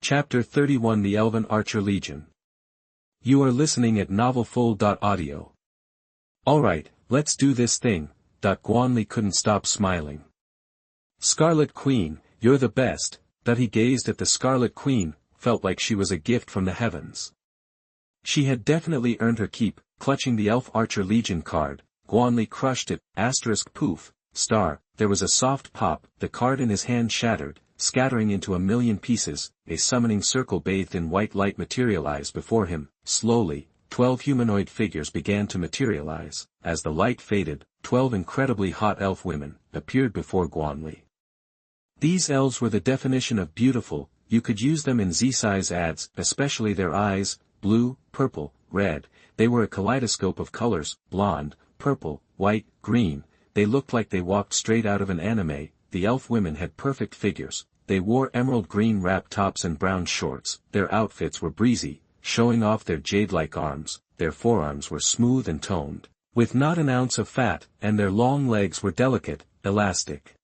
Chapter 31 The Elven Archer Legion. You are listening at novelfull.audio. Alright, let's do this thing. Guan Li couldn't stop smiling. Scarlet Queen, you're the best. He gazed at the Scarlet Queen, felt like she was a gift from the heavens. She had definitely earned her keep. Clutching the Elf Archer Legion card, Guan Li crushed it, poof, star. There was a soft pop, the card in his hand shattered, scattering into a million pieces. A summoning circle bathed in white light materialized before him. Slowly, 12 humanoid figures began to materialize. As the light faded, 12 incredibly hot elf women appeared before Guan Li. These elves were the definition of beautiful. You could use them in Z-size ads, especially their eyes, blue, purple, red. They were a kaleidoscope of colors, blonde, purple, white, green. They looked like they walked straight out of an anime. The elf women had perfect figures. They wore emerald green wrap tops and brown shorts. Their outfits were breezy, showing off their jade-like arms. Their forearms were smooth and toned, with not an ounce of fat, and their long legs were delicate, elastic,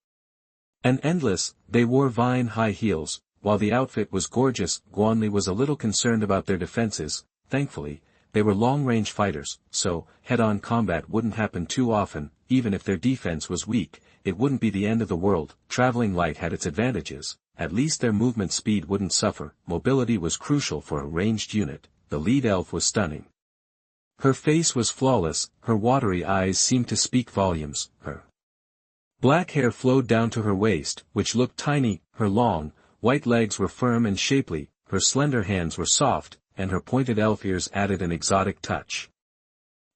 and endless. They wore vine-high heels. While the outfit was gorgeous, Guan Li was a little concerned about their defenses. Thankfully, they were long-range fighters, so head-on combat wouldn't happen too often. Even if their defense was weak, it wouldn't be the end of the world. Traveling light had its advantages. At least their movement speed wouldn't suffer. Mobility was crucial for a ranged unit. The lead elf was stunning. Her face was flawless, her watery eyes seemed to speak volumes. Her black hair flowed down to her waist, which looked tiny. Her long, white legs were firm and shapely, her slender hands were soft, and her pointed elf ears added an exotic touch.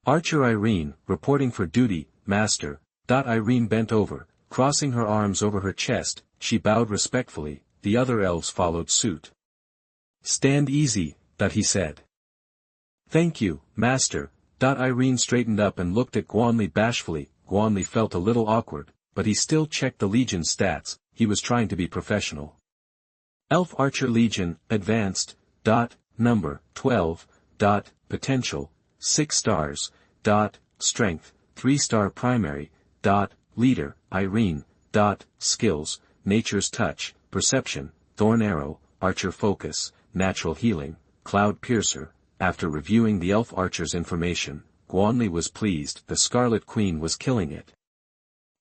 Archer Irene, reporting for duty, Master. Irene bent over, crossing her arms over her chest. She bowed respectfully. The other elves followed suit. Stand easy, he said. Thank you, Master. Irene straightened up and looked at Guan Li bashfully. Guan Li felt a little awkward, but he still checked the Legion stats. He was trying to be professional. Elf Archer Legion, Advanced. Number, 12. Potential, 6 stars. Strength, 3-star primary. Leader, Irene. Skills, Nature's Touch, Perception, Thorn Arrow, Archer Focus, Natural Healing, Cloud Piercer. After reviewing the Elf Archer's information, Guan Li was pleased. The Scarlet Queen was killing it.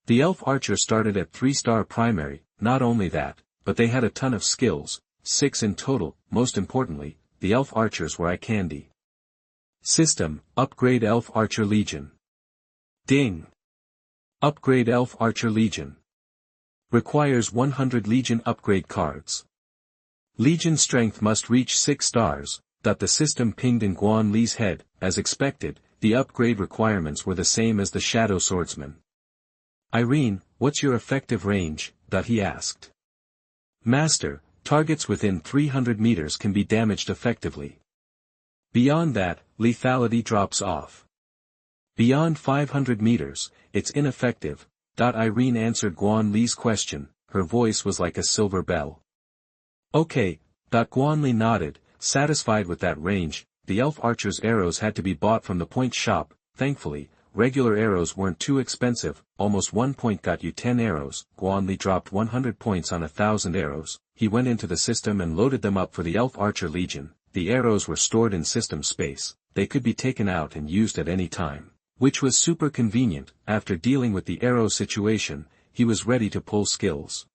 The Elf Archer started at 3-star primary. Not only that, but they had a ton of skills, 6 in total. Most importantly, the Elf Archers were eye candy. System, Upgrade Elf Archer Legion. Ding! Upgrade Elf Archer Legion. Requires 100 Legion upgrade cards. Legion strength must reach 6 stars. The system pinged in Guan Li's head. As expected, the upgrade requirements were the same as the Shadow Swordsman. Irene, what's your effective range? He asked. Master, targets within 300 meters can be damaged effectively. Beyond that, lethality drops off. Beyond 500 meters, it's ineffective. Irene answered Guan Li's question. Her voice was like a silver bell. Okay. Guan Li nodded, satisfied with that range. The Elf Archer's arrows had to be bought from the point shop. Thankfully, regular arrows weren't too expensive. Almost 1 point got you 10 arrows. Guan Li dropped 100 points on 1,000 arrows. He went into the system and loaded them up for the Elf Archer Legion. The arrows were stored in system space. They could be taken out and used at any time, which was super convenient. After dealing with the arrow situation, he was ready to pull skills.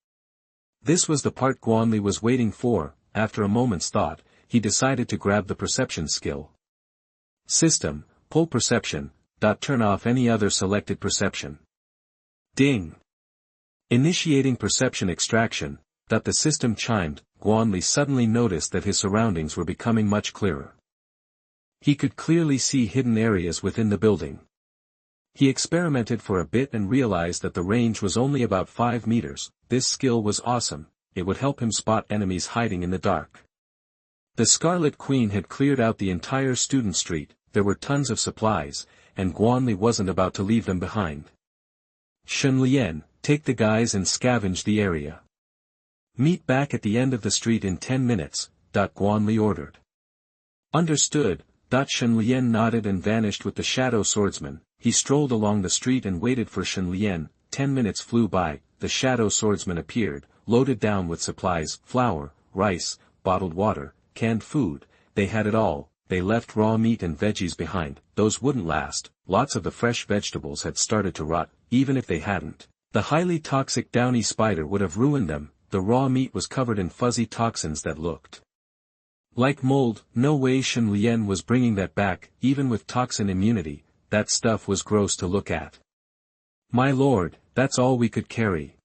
This was the part Guan Li was waiting for. After a moment's thought, he decided to grab the perception skill. System, pull perception. Turn off any other selected perception. Ding! Initiating perception extraction. The system chimed. Guan Li suddenly noticed that his surroundings were becoming much clearer. He could clearly see hidden areas within the building. He experimented for a bit and realized that the range was only about 5 meters. This skill was awesome. It would help him spot enemies hiding in the dark. The Scarlet Queen had cleared out the entire student street. There were tons of supplies, and Guan Li wasn't about to leave them behind. Shen Lian, take the guys and scavenge the area. Meet back at the end of the street in 10 minutes, Guan Li ordered. Understood. Shen Lian nodded and vanished with the Shadow Swordsman. He strolled along the street and waited for Shen Lian. 10 minutes flew by. The Shadow Swordsman appeared, loaded down with supplies, flour, rice, bottled water, canned food, they had it all. They left raw meat and veggies behind. Those wouldn't last. Lots of the fresh vegetables had started to rot, even if they hadn't. The highly toxic downy spider would have ruined them. The raw meat was covered in fuzzy toxins that looked like mold. No way Shen Lian was bringing that back, even with toxin immunity. That stuff was gross to look at. My lord, that's all we could carry.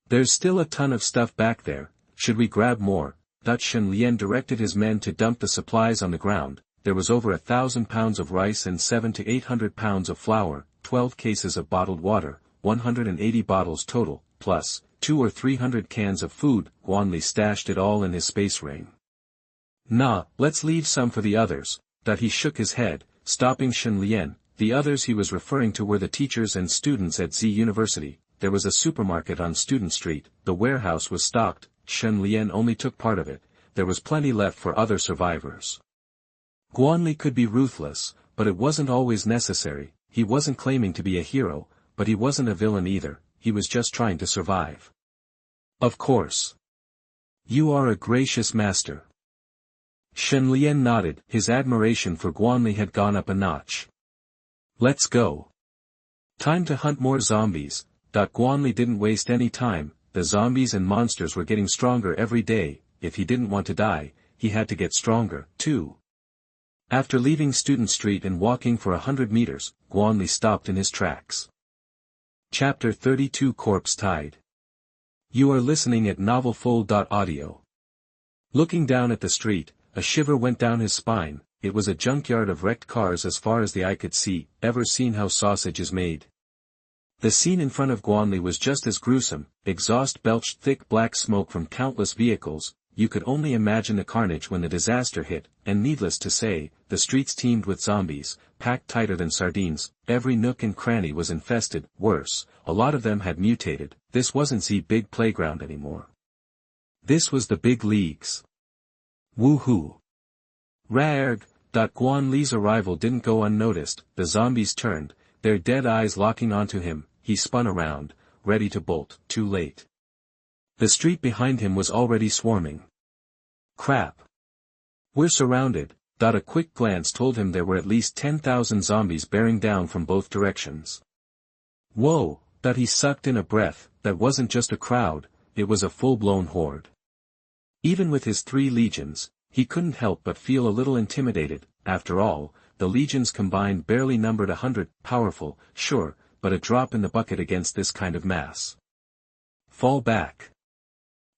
There's still a ton of stuff back there. Should we grab more? Shen Lian directed his men to dump the supplies on the ground. There was over 1,000 pounds of rice and 700 to 800 pounds of flour, 12 cases of bottled water, 180 bottles total, plus 200 or 300 cans of food. Guan Li stashed it all in his space ring. Nah, let's leave some for the others. He shook his head, stopping Shen Lian. The others he was referring to were the teachers and students at Z University. There was a supermarket on Student Street. The warehouse was stocked. Shen Lian only took part of it. There was plenty left for other survivors. Guan Li could be ruthless, but it wasn't always necessary. He wasn't claiming to be a hero, but he wasn't a villain either. He was just trying to survive. Of course. You are a gracious master. Shen Lian nodded. His admiration for Guan Li had gone up a notch. Let's go. Time to hunt more zombies. Guan Li didn't waste any time. The zombies and monsters were getting stronger every day. If he didn't want to die, he had to get stronger, too. After leaving Student Street and walking for 100 meters, Guan Li stopped in his tracks. Chapter 32 Corpse Tide. You are listening at novelfull.audio. Looking down at the street, a shiver went down his spine. It was a junkyard of wrecked cars as far as the eye could see. Ever seen how sausage is made? The scene in front of Guan Li was just as gruesome. Exhaust belched thick black smoke from countless vehicles. You could only imagine the carnage when the disaster hit, and needless to say, the streets teemed with zombies, packed tighter than sardines. Every nook and cranny was infested. Worse, a lot of them had mutated. This wasn't Z Big Playground anymore. This was the big leagues. Woohoo! Raerg! Guan Li's arrival didn't go unnoticed. The zombies turned, their dead eyes locking onto him. He spun around, ready to bolt. Too late. The street behind him was already swarming. Crap. We're surrounded. A quick glance told him there were at least 10,000 zombies bearing down from both directions. Whoa! He sucked in a breath. That wasn't just a crowd, it was a full-blown horde. Even with his 3 legions, he couldn't help but feel a little intimidated. After all, the legions combined barely numbered 100, powerful, sure, but a drop in the bucket against this kind of mass. Fall back.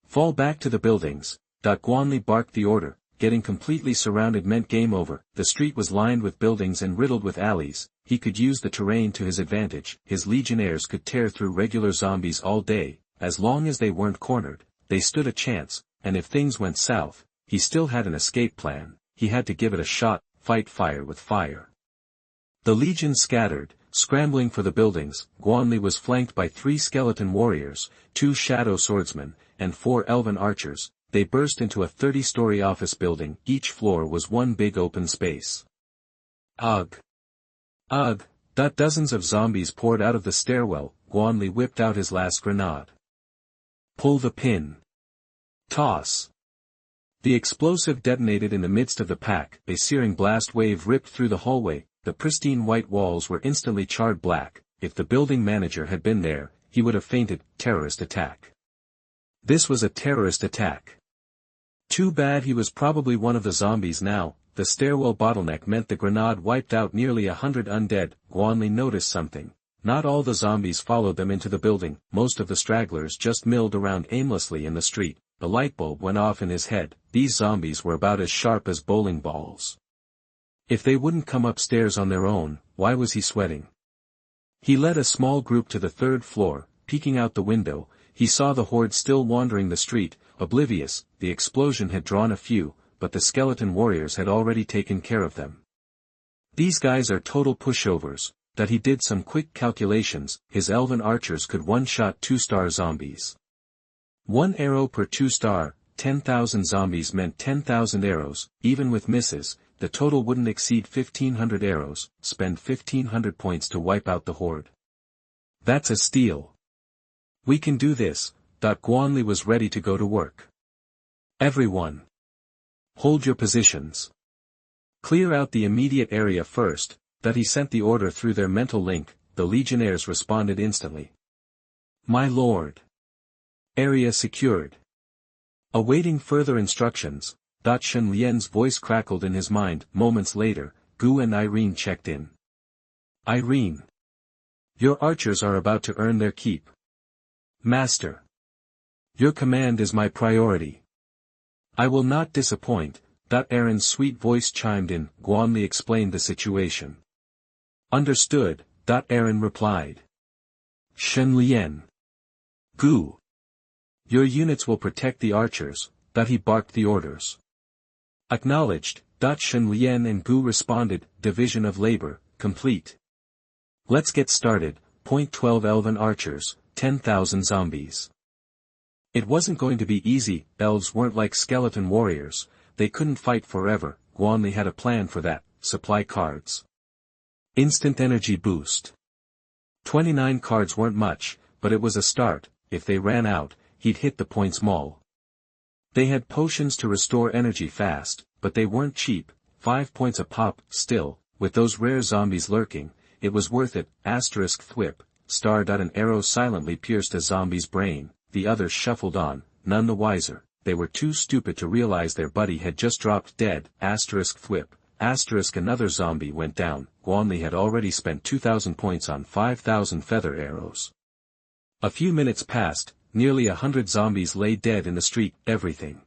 Fall back to the buildings. Guan Li barked the order. Getting completely surrounded meant game over. The street was lined with buildings and riddled with alleys. He could use the terrain to his advantage. His legionnaires could tear through regular zombies all day. As long as they weren't cornered, they stood a chance, and if things went south, he still had an escape plan. He had to give it a shot. Fight fire with fire. The legion scattered, scrambling for the buildings. Guan Li was flanked by 3 skeleton warriors, 2 shadow swordsmen, and 4 elven archers. They burst into a 30-story office building. Each floor was one big open space. Ugh! Ugh! Dozens of zombies poured out of the stairwell. Guan Li whipped out his last grenade. Pull the pin. Toss. The explosive detonated in the midst of the pack. A searing blast wave ripped through the hallway. The pristine white walls were instantly charred black. If the building manager had been there, he would have fainted. Terrorist attack. This was a terrorist attack. Too bad he was probably one of the zombies now. The stairwell bottleneck meant the grenade wiped out nearly 100 undead. Guan Li noticed something. Not all the zombies followed them into the building. Most of the stragglers just milled around aimlessly in the street. The light bulb went off in his head. These zombies were about as sharp as bowling balls. If they wouldn't come upstairs on their own, why was he sweating? He led a small group to the 3rd floor. Peeking out the window, he saw the horde still wandering the street, oblivious. The explosion had drawn a few, but the skeleton warriors had already taken care of them. These guys are total pushovers. He did some quick calculations. His elven archers could one-shot 2-star zombies. 1 arrow per 2-star, 10,000 zombies meant 10,000 arrows. Even with misses, the total wouldn't exceed 1,500 arrows. Spend 1,500 points to wipe out the horde. That's a steal. We can do this. Guan Li was ready to go to work. Everyone. Hold your positions. Clear out the immediate area first. That he sent the order through their mental link, the legionnaires responded instantly. My lord. Area secured. Awaiting further instructions, Shen Lian's voice crackled in his mind. Moments later, Gu and Irene checked in. Irene. Your archers are about to earn their keep. Master. Your command is my priority. I will not disappoint. Aaron's sweet voice chimed in. Guan Li explained the situation. Understood. Aaron replied. Shen Lian. Gu. Your units will protect the archers. He barked the orders. Acknowledged. Shen Lian and Gu responded. Division of labor, complete. Let's get started. Point 12 Elven archers, 10,000 zombies. It wasn't going to be easy. Elves weren't like skeleton warriors, they couldn't fight forever. Guan Li had a plan for that. Supply cards. Instant energy boost. 29 cards weren't much, but it was a start. If they ran out, he'd hit the points mall. They had potions to restore energy fast, but they weren't cheap. 5 points a pop. Still, with those rare zombies lurking, it was worth it. *Thwip. An arrow silently pierced a zombie's brain. The others shuffled on, none the wiser. They were too stupid to realize their buddy had just dropped dead. *Thwip. Another zombie went down. Guan Li had already spent 2,000 points on 5,000 feather arrows. A few minutes passed, nearly 100 zombies lay dead in the street. Everything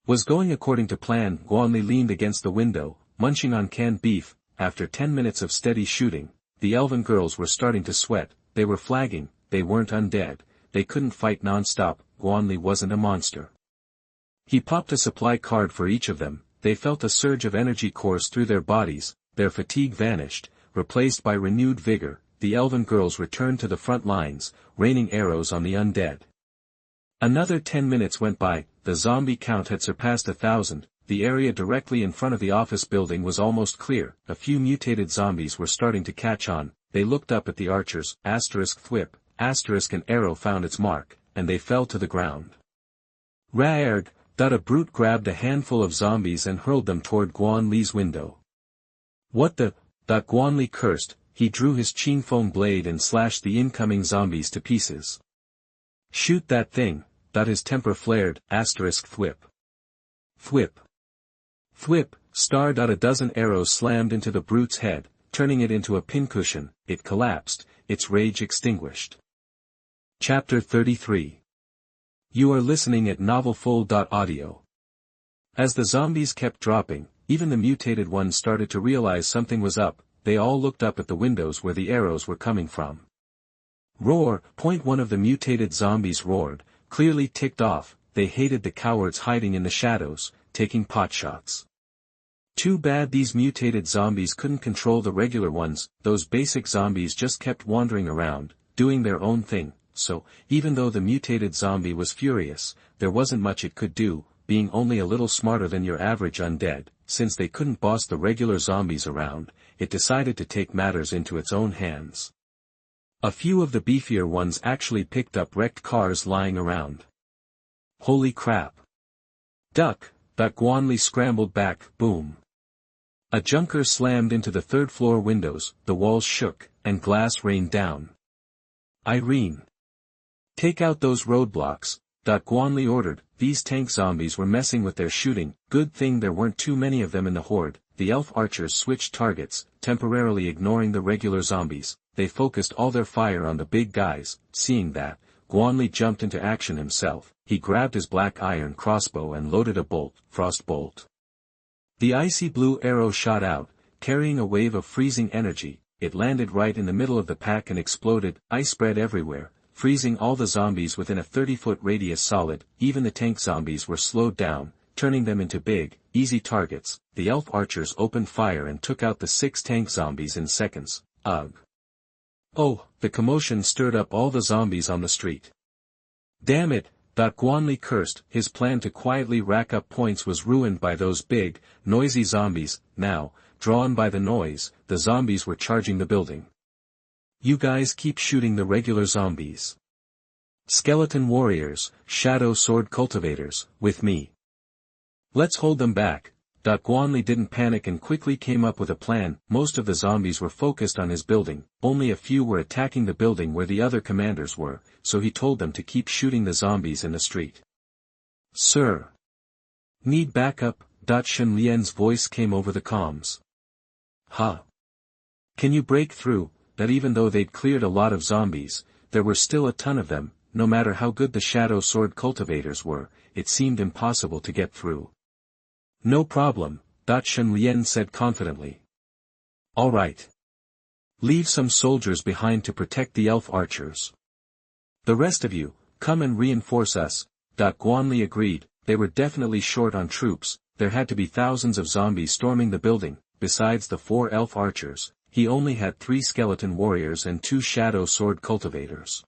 was going according to plan. Guan Li leaned against the window, munching on canned beef. After 10 minutes of steady shooting, the elven girls were starting to sweat. They were flagging. They weren't undead. They couldn't fight non-stop. Guan Li wasn't a monster. He popped a supply card for each of them. They felt a surge of energy course through their bodies. Their fatigue vanished, replaced by renewed vigor. The elven girls returned to the front lines, raining arrows on the undead. Another 10 minutes went by. The zombie count had surpassed 1,000. The area directly in front of the office building was almost clear. A few mutated zombies were starting to catch on. They looked up at the archers. *Thwip. An arrow found its mark, and they fell to the ground. Raerg. A brute grabbed a handful of zombies and hurled them toward Guan Li's window. What the? Guan Li cursed. He drew his Qingfeng blade and slashed the incoming zombies to pieces. Shoot that thing. His temper flared. *Thwip. Thwip. A dozen arrows slammed into the brute's head, turning it into a pincushion. It collapsed, its rage extinguished. Chapter 33. You are listening at novelfull.audio. As the zombies kept dropping, even the mutated ones started to realize something was up. They all looked up at the windows where the arrows were coming from. Roar. One of the mutated zombies roared, clearly ticked off. They hated the cowards hiding in the shadows, taking potshots. Too bad these mutated zombies couldn't control the regular ones. Those basic zombies just kept wandering around, doing their own thing. So, even though the mutated zombie was furious, there wasn't much it could do, being only a little smarter than your average undead. Since they couldn't boss the regular zombies around, it decided to take matters into its own hands. A few of the beefier ones actually picked up wrecked cars lying around. Holy crap! Duck! Guan Li scrambled back. Boom! A junker slammed into the third-floor windows, the walls shook, and glass rained down. Irene! Take out those roadblocks, Guan Li ordered. These tank zombies were messing with their shooting. Good thing there weren't too many of them in the horde. The elf archers switched targets, temporarily ignoring the regular zombies. They focused all their fire on the big guys. Seeing that, Guan Li jumped into action himself. He grabbed his black iron crossbow and loaded a bolt, frost bolt. The icy blue arrow shot out, carrying a wave of freezing energy. It landed right in the middle of the pack and exploded. Ice spread everywhere, freezing all the zombies within a 30-foot radius solid. Even the tank zombies were slowed down, turning them into big, easy targets. The elf archers opened fire and took out the 6 tank zombies in seconds. Ugh! Oh, the commotion stirred up all the zombies on the street. Damn it! Guan Li cursed. His plan to quietly rack up points was ruined by those big, noisy zombies. Now, drawn by the noise, the zombies were charging the building. You guys keep shooting the regular zombies. Skeleton warriors, shadow sword cultivators, with me. Let's hold them back. Guan Li didn't panic and quickly came up with a plan. Most of the zombies were focused on his building, only a few were attacking the building where the other commanders were, so he told them to keep shooting the zombies in the street. Sir. Need backup? Shen Lian's voice came over the comms. Huh? Can you break through? That even though they'd cleared a lot of zombies, there were still a ton of them. No matter how good the shadow sword cultivators were, it seemed impossible to get through. No problem, Shen Lian said confidently. All right. Leave some soldiers behind to protect the elf archers. The rest of you, come and reinforce us. Guan Li agreed. They were definitely short on troops. There had to be thousands of zombies storming the building. Besides the 4 elf archers, he only had 3 skeleton warriors and 2 shadow sword cultivators.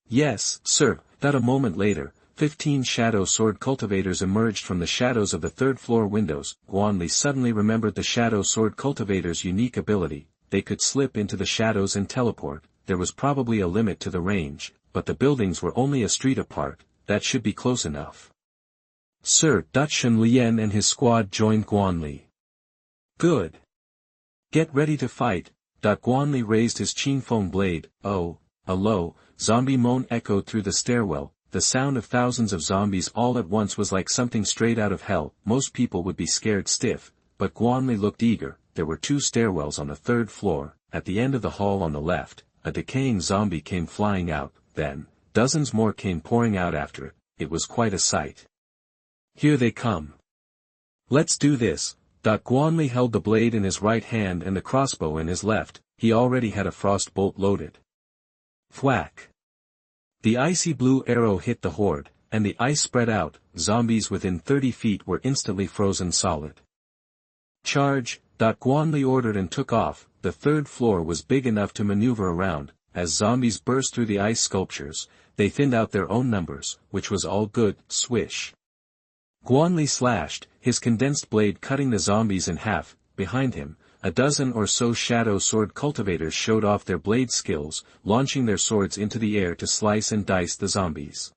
Yes, sir. A moment later, 15 shadow sword cultivators emerged from the shadows of the 3rd-floor windows. Guan Li suddenly remembered the shadow sword cultivators' unique ability. They could slip into the shadows and teleport. There was probably a limit to the range, but the buildings were only a street apart. That should be close enough. Sir, Shen Lian and his squad joined Guan Li. Good. Get ready to fight. Guan Li raised his Qingfeng blade. Oh, a low, zombie moan echoed through the stairwell. The sound of thousands of zombies all at once was like something straight out of hell. Most people would be scared stiff, but Guan Li looked eager. There were 2 stairwells on the 3rd floor. At the end of the hall on the left, a decaying zombie came flying out. Then, dozens more came pouring out after it. It was quite a sight. Here they come. Let's do this. Guan Li held the blade in his right hand and the crossbow in his left. He already had a frost bolt loaded. Thwack. The icy blue arrow hit the horde, and the ice spread out. Zombies within 30 feet were instantly frozen solid. Charge, Guan Li ordered and took off. The 3rd floor was big enough to maneuver around. As zombies burst through the ice sculptures, they thinned out their own numbers, which was all good. Swish. Guan Li slashed, his condensed blade cutting the zombies in half. Behind him, a dozen or so shadow sword cultivators showed off their blade skills, launching their swords into the air to slice and dice the zombies.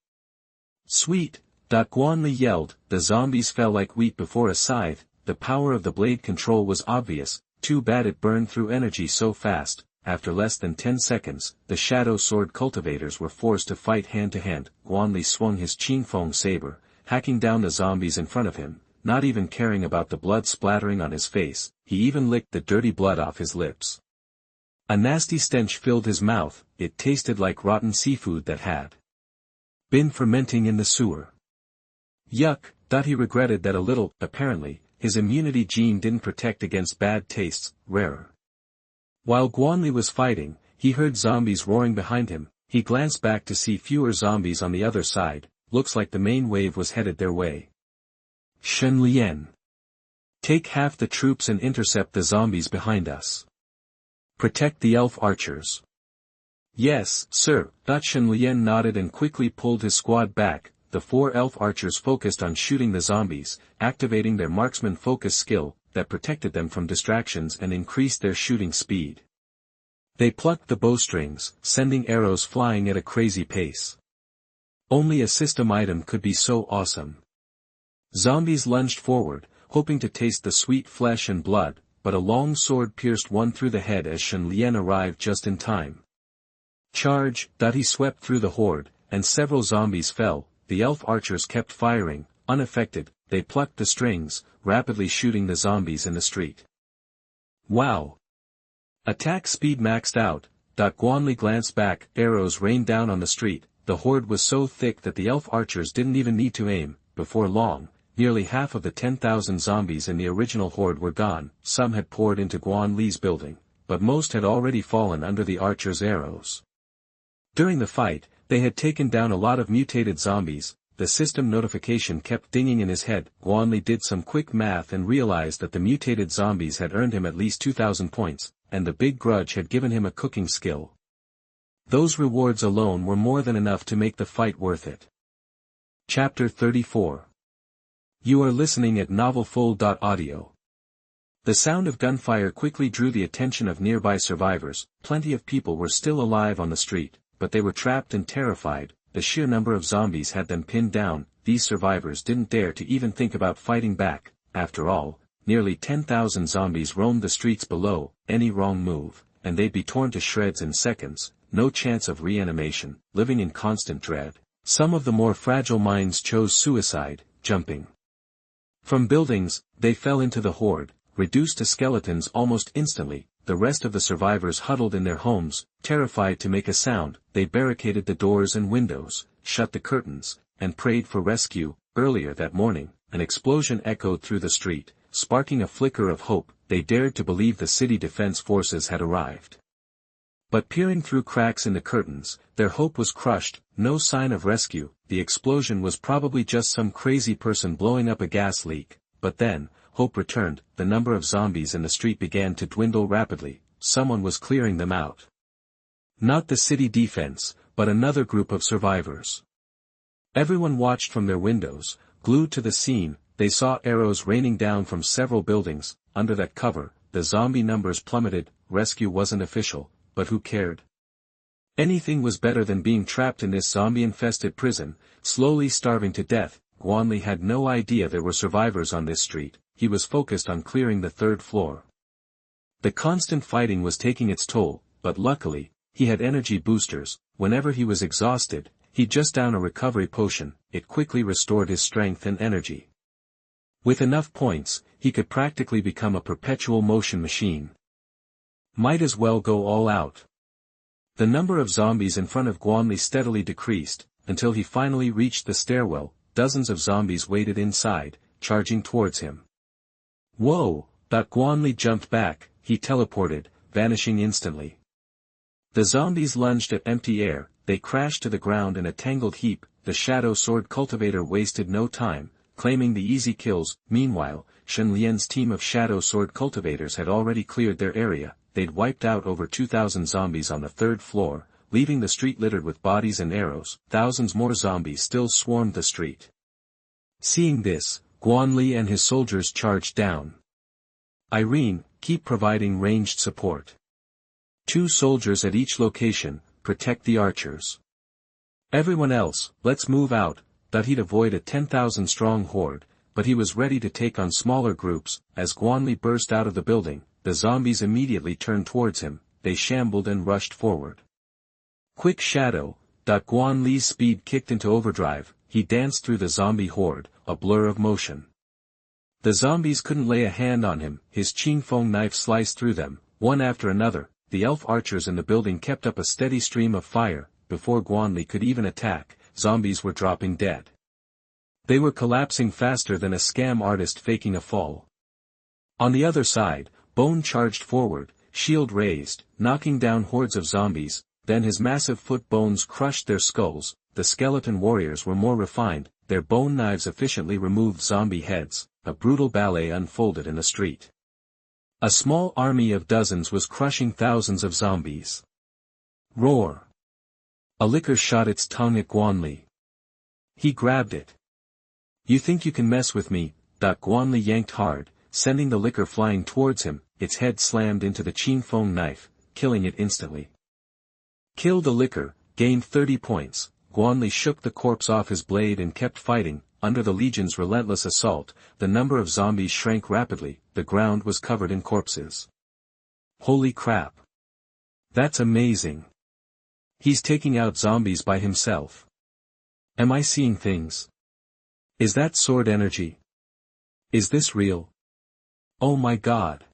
Sweet! Guan Li yelled. The zombies fell like wheat before a scythe. The power of the blade control was obvious. Too bad it burned through energy so fast. After less than 10 seconds, the shadow sword cultivators were forced to fight hand to hand. Guan Li swung his Qingfeng saber, hacking down the zombies in front of him, not even caring about the blood splattering on his face. He even licked the dirty blood off his lips. A nasty stench filled his mouth. It tasted like rotten seafood that had been fermenting in the sewer. Yuck, he regretted that a little. Apparently, his immunity gene didn't protect against bad tastes. Rarer. While Guan Li was fighting, he heard zombies roaring behind him. He glanced back to see fewer zombies on the other side. Looks like the main wave was headed their way. Shen Lian. Take half the troops and intercept the zombies behind us. Protect the elf archers. Yes, sir. Shen Lian nodded and quickly pulled his squad back. The 4 elf archers focused on shooting the zombies, activating their marksman focus skill, that protected them from distractions and increased their shooting speed. They plucked the bowstrings, sending arrows flying at a crazy pace. Only a system item could be so awesome. Zombies lunged forward, hoping to taste the sweet flesh and blood, but a long sword pierced one through the head as Shen Lian arrived just in time. Charge! He swept through the horde, and several zombies fell. The elf archers kept firing, unaffected. They plucked the strings, rapidly shooting the zombies in the street. Wow! Attack speed maxed out. Guan Li glanced back. Arrows rained down on the street. The horde was so thick that the elf archers didn't even need to aim. Before long, nearly half of the 10,000 zombies in the original horde were gone. Some had poured into Guan Li's building, but most had already fallen under the archers' arrows. During the fight, they had taken down a lot of mutated zombies. The system notification kept dinging in his head. Guan Li did some quick math and realized that the mutated zombies had earned him at least 2,000 points, and the big grudge had given him a cooking skill. Those rewards alone were more than enough to make the fight worth it. Chapter 34. You are listening at novelfull.audio. The sound of gunfire quickly drew the attention of nearby survivors. Plenty of people were still alive on the street, but they were trapped and terrified. the sheer number of zombies had them pinned down. These survivors didn't dare to even think about fighting back. After all, nearly 10,000 zombies roamed the streets below. Any wrong move, and they'd be torn to shreds in seconds, no chance of reanimation, living in constant dread. Some of the more fragile minds chose suicide, jumping from buildings. They fell into the horde, reduced to skeletons almost instantly. The rest of the survivors huddled in their homes, terrified to make a sound. They barricaded the doors and windows, shut the curtains, and prayed for rescue. Earlier that morning, an explosion echoed through the street, sparking a flicker of hope. They dared to believe the city defense forces had arrived. But peering through cracks in the curtains, their hope was crushed. No sign of rescue. The explosion was probably just some crazy person blowing up a gas leak. But then, hope returned. The number of zombies in the street began to dwindle rapidly. Someone was clearing them out. Not the city defense, but another group of survivors. Everyone watched from their windows, glued to the scene. They saw arrows raining down from several buildings. Under that cover, the zombie numbers plummeted. Rescue wasn't official, but who cared? Anything was better than being trapped in this zombie-infested prison, slowly starving to death. Guan Li had no idea there were survivors on this street. He was focused on clearing the third floor. The constant fighting was taking its toll, but luckily, he had energy boosters. Whenever he was exhausted, he'd just down a recovery potion. It quickly restored his strength and energy. With enough points, he could practically become a perpetual motion machine. Might as well go all out. The number of zombies in front of Guan Li steadily decreased, until he finally reached the stairwell. Dozens of zombies waited inside, charging towards him. Whoa! Guan Li jumped back. He teleported, vanishing instantly. The zombies lunged at empty air. They crashed to the ground in a tangled heap. The shadow sword cultivator wasted no time, claiming the easy kills. Meanwhile, Shen Lian's team of shadow sword cultivators had already cleared their area. They'd wiped out over 2,000 zombies on the third floor, leaving the street littered with bodies and arrows. Thousands more zombies still swarmed the street. Seeing this, Guan Li and his soldiers charged down. Irene, keep providing ranged support. 2 soldiers at each location, protect the archers. Everyone else, let's move out. He'd avoid a 10,000-strong horde, but he was ready to take on smaller groups. As Guan Li burst out of the building, the zombies immediately turned towards him. They shambled and rushed forward. Quick shadow. Guan Li's speed kicked into overdrive. He danced through the zombie horde, a blur of motion. The zombies couldn't lay a hand on him. His Qingfeng knife sliced through them, one after another. The elf archers in the building kept up a steady stream of fire. Before Guan Li could even attack, zombies were dropping dead. They were collapsing faster than a scam artist faking a fall. On the other side, Bone charged forward, shield raised, knocking down hordes of zombies. Then his massive foot bones crushed their skulls. The skeleton warriors were more refined. Their bone knives efficiently removed zombie heads. A brutal ballet unfolded in the street. A small army of dozens was crushing thousands of zombies. Roar! A licker shot its tongue at Guan Li. He grabbed it. You think you can mess with me? Guan Li yanked hard, sending the licker flying towards him. Its head slammed into the Qingfeng knife, killing it instantly. Kill the licker, gained 30 points. Guan Li shook the corpse off his blade and kept fighting. Under the Legion's relentless assault, the number of zombies shrank rapidly. The ground was covered in corpses. Holy crap! That's amazing! He's taking out zombies by himself. Am I seeing things? Is that sword energy? Is this real? Oh my god!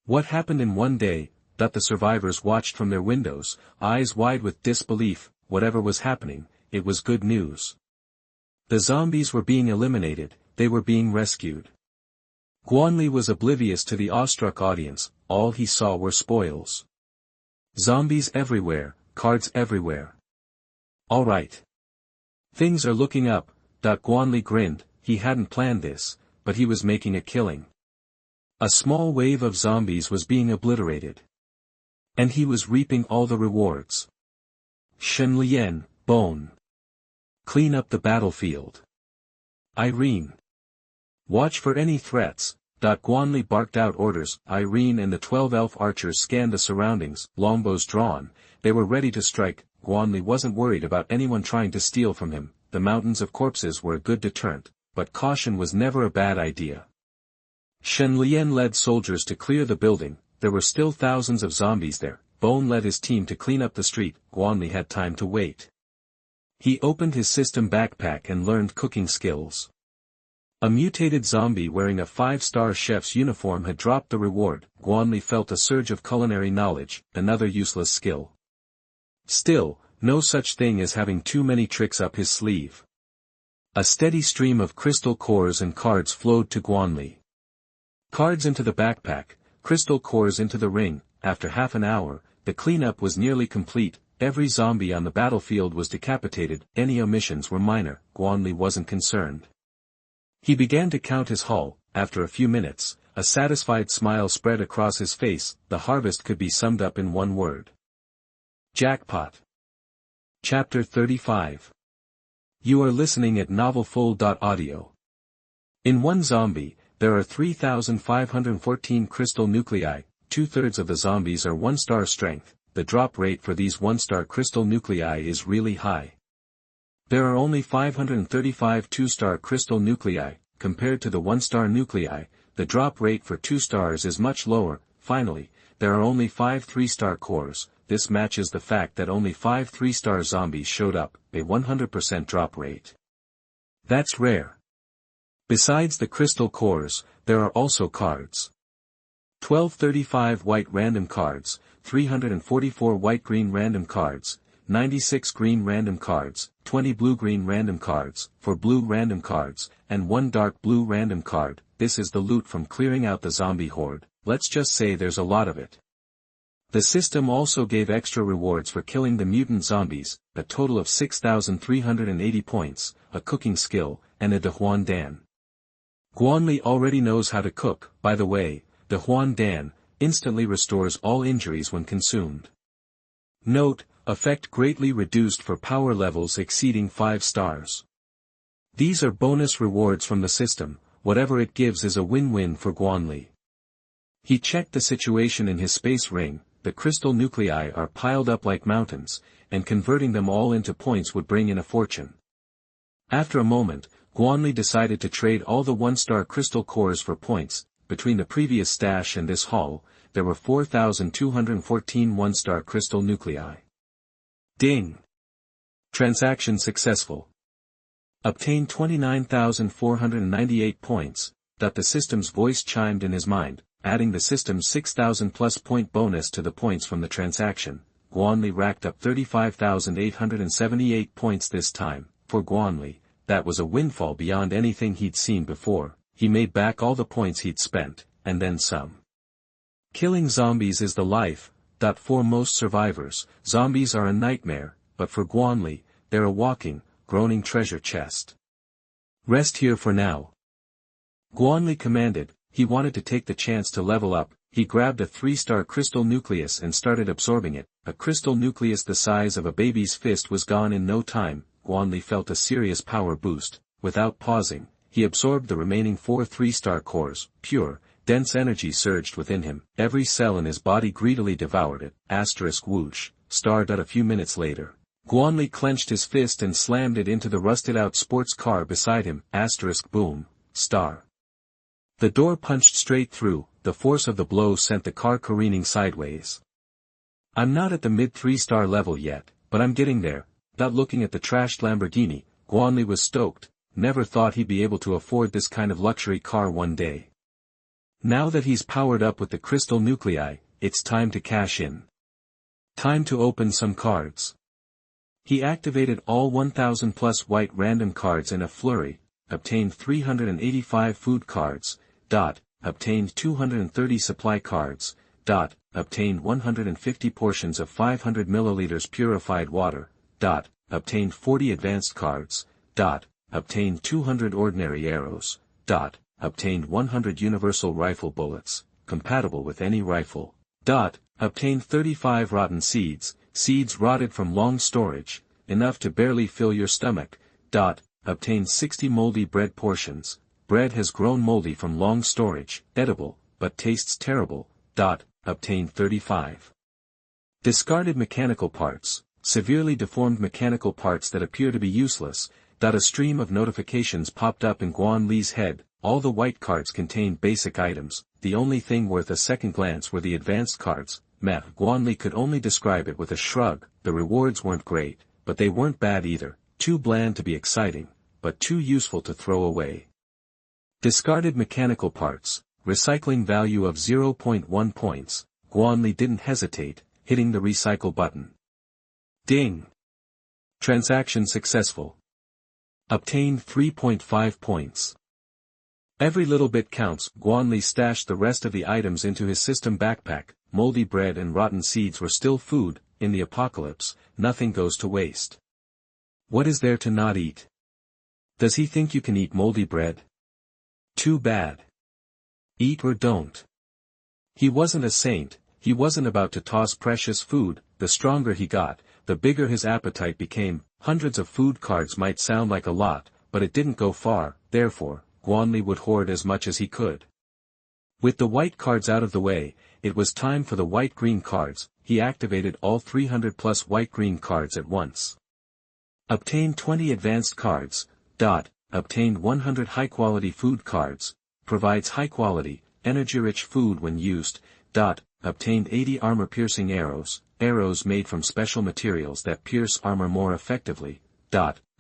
What happened in one day? The survivors watched from their windows, eyes wide with disbelief. Whatever was happening, it was good news. The zombies were being eliminated. They were being rescued. Guan Li was oblivious to the awestruck audience. All he saw were spoils. Zombies everywhere, cards everywhere. All right. Things are looking up. Guan Li grinned. He hadn't planned this, but he was making a killing. A small wave of zombies was being obliterated. And he was reaping all the rewards. Shen Lian, Bone. Clean up the battlefield. Irene. Watch for any threats. Guan Li barked out orders. Irene and the 12 elf archers scanned the surroundings, longbows drawn. They were ready to strike. Guan Li wasn't worried about anyone trying to steal from him. The mountains of corpses were a good deterrent, but caution was never a bad idea. Shen Lian led soldiers to clear the building. There were still thousands of zombies there. Bone led his team to clean up the street. Guan Li had time to wait. He opened his system backpack and learned cooking skills. A mutated zombie wearing a 5-star chef's uniform had dropped the reward. Guan Li felt a surge of culinary knowledge, another useless skill. Still, no such thing as having too many tricks up his sleeve. A steady stream of crystal cores and cards flowed to Guan Li. Cards into the backpack, crystal cores into the ring. After half an hour, the cleanup was nearly complete. Every zombie on the battlefield was decapitated. Any omissions were minor. Guan Li wasn't concerned. He began to count his haul. After a few minutes, a satisfied smile spread across his face. The harvest could be summed up in one word. Jackpot. Chapter 35. You are listening at novelfull.audio. In one zombie, there are 3,514 crystal nuclei. 2/3 of the zombies are 1-star strength. The drop rate for these 1-star crystal nuclei is really high. There are only 535 2-star crystal nuclei. Compared to the 1-star nuclei, the drop rate for 2 stars is much lower. Finally, there are only 5 3-star cores. This matches the fact that only 5 3-star zombies showed up, a 100% drop rate. That's rare. Besides the crystal cores, there are also cards. 1235 white random cards, 344 white-green random cards, 96 green random cards, 20 blue-green random cards, 4 blue random cards, and 1 dark blue random card. This is the loot from clearing out the zombie horde. Let's just say there's a lot of it. The system also gave extra rewards for killing the mutant zombies, a total of 6,380 points, a cooking skill, and a Dehuan Dan. Guan Li already knows how to cook. By the way, Dehuan Dan instantly restores all injuries when consumed. Note, effect greatly reduced for power levels exceeding 5 stars. These are bonus rewards from the system. Whatever it gives is a win-win for Guan Li. He checked the situation in his space ring. The crystal nuclei are piled up like mountains, and converting them all into points would bring in a fortune. After a moment, Guan Li decided to trade all the 1-star crystal cores for points. Between the previous stash and this haul, there were 4,214 1-star crystal nuclei. Ding! Transaction successful. Obtain 29,498 points. The system's voice chimed in his mind, adding the system's 6,000 plus point bonus to the points from the transaction. Guan Li racked up 35,878 points this time. For Guan Li, that was a windfall beyond anything he'd seen before. He made back all the points he'd spent, and then some. Killing zombies is the life. For most survivors, zombies are a nightmare, but for Guan Li, they're a walking, groaning treasure chest. Rest here for now. Guan Li commanded. He wanted to take the chance to level up. He grabbed a 3-star crystal nucleus and started absorbing it. A crystal nucleus the size of a baby's fist was gone in no time. Guan Li felt a serious power boost. Without pausing, he absorbed the remaining 4 3-star cores. Pure, dense energy surged within him. Every cell in his body greedily devoured it. Whoosh. Star. A few minutes later, Guan Li clenched his fist and slammed it into the rusted-out sports car beside him. Boom. Star. The door punched straight through. The force of the blow sent the car careening sideways. I'm not at the mid-3-star level yet, but I'm getting there. Looking at the trashed Lamborghini, Guan Li was stoked. Never thought he'd be able to afford this kind of luxury car one day. Now that he's powered up with the crystal nuclei, it's time to cash in. Time to open some cards. He activated all 1,000 plus white random cards in a flurry, obtained 385 food cards, obtained 230 supply cards, obtained 150 portions of 500 milliliters purified water, obtained 40 advanced cards, obtained 200 ordinary arrows, obtained 100 universal rifle bullets, compatible with any rifle, obtained 35 rotten seeds, seeds rotted from long storage, enough to barely fill your stomach, obtained 60 moldy bread portions, bread has grown moldy from long storage, edible, but tastes terrible, obtained 35. Discarded mechanical parts, severely deformed mechanical parts that appear to be useless. A stream of notifications popped up in Guan Li's head. All the white cards contained basic items, the only thing worth a second glance were the advanced cards. Guan Li could only describe it with a shrug. The rewards weren't great, but they weren't bad either, too bland to be exciting, but too useful to throw away. Discarded mechanical parts, recycling value of 0.1 points, Guan Li didn't hesitate, hitting the recycle button. Ding! Transaction successful. Obtained 3.5 points. Every little bit counts. Guan Li stashed the rest of the items into his system backpack. Moldy bread and rotten seeds were still food. In the apocalypse, nothing goes to waste. What is there to not eat? Does he think you can eat moldy bread? Too bad. Eat or don't. He wasn't a saint, he wasn't about to toss precious food. The stronger he got, the bigger his appetite became. Hundreds of food cards might sound like a lot, but it didn't go far. Therefore, Guan Li would hoard as much as he could. With the white cards out of the way, it was time for the white-green cards. He activated all 300 plus white-green cards at once. Obtained 20 advanced cards. Obtained 100 high-quality food cards. Provides high-quality, energy-rich food when used. Obtained 80 armor-piercing arrows. Arrows made from special materials that pierce armor more effectively.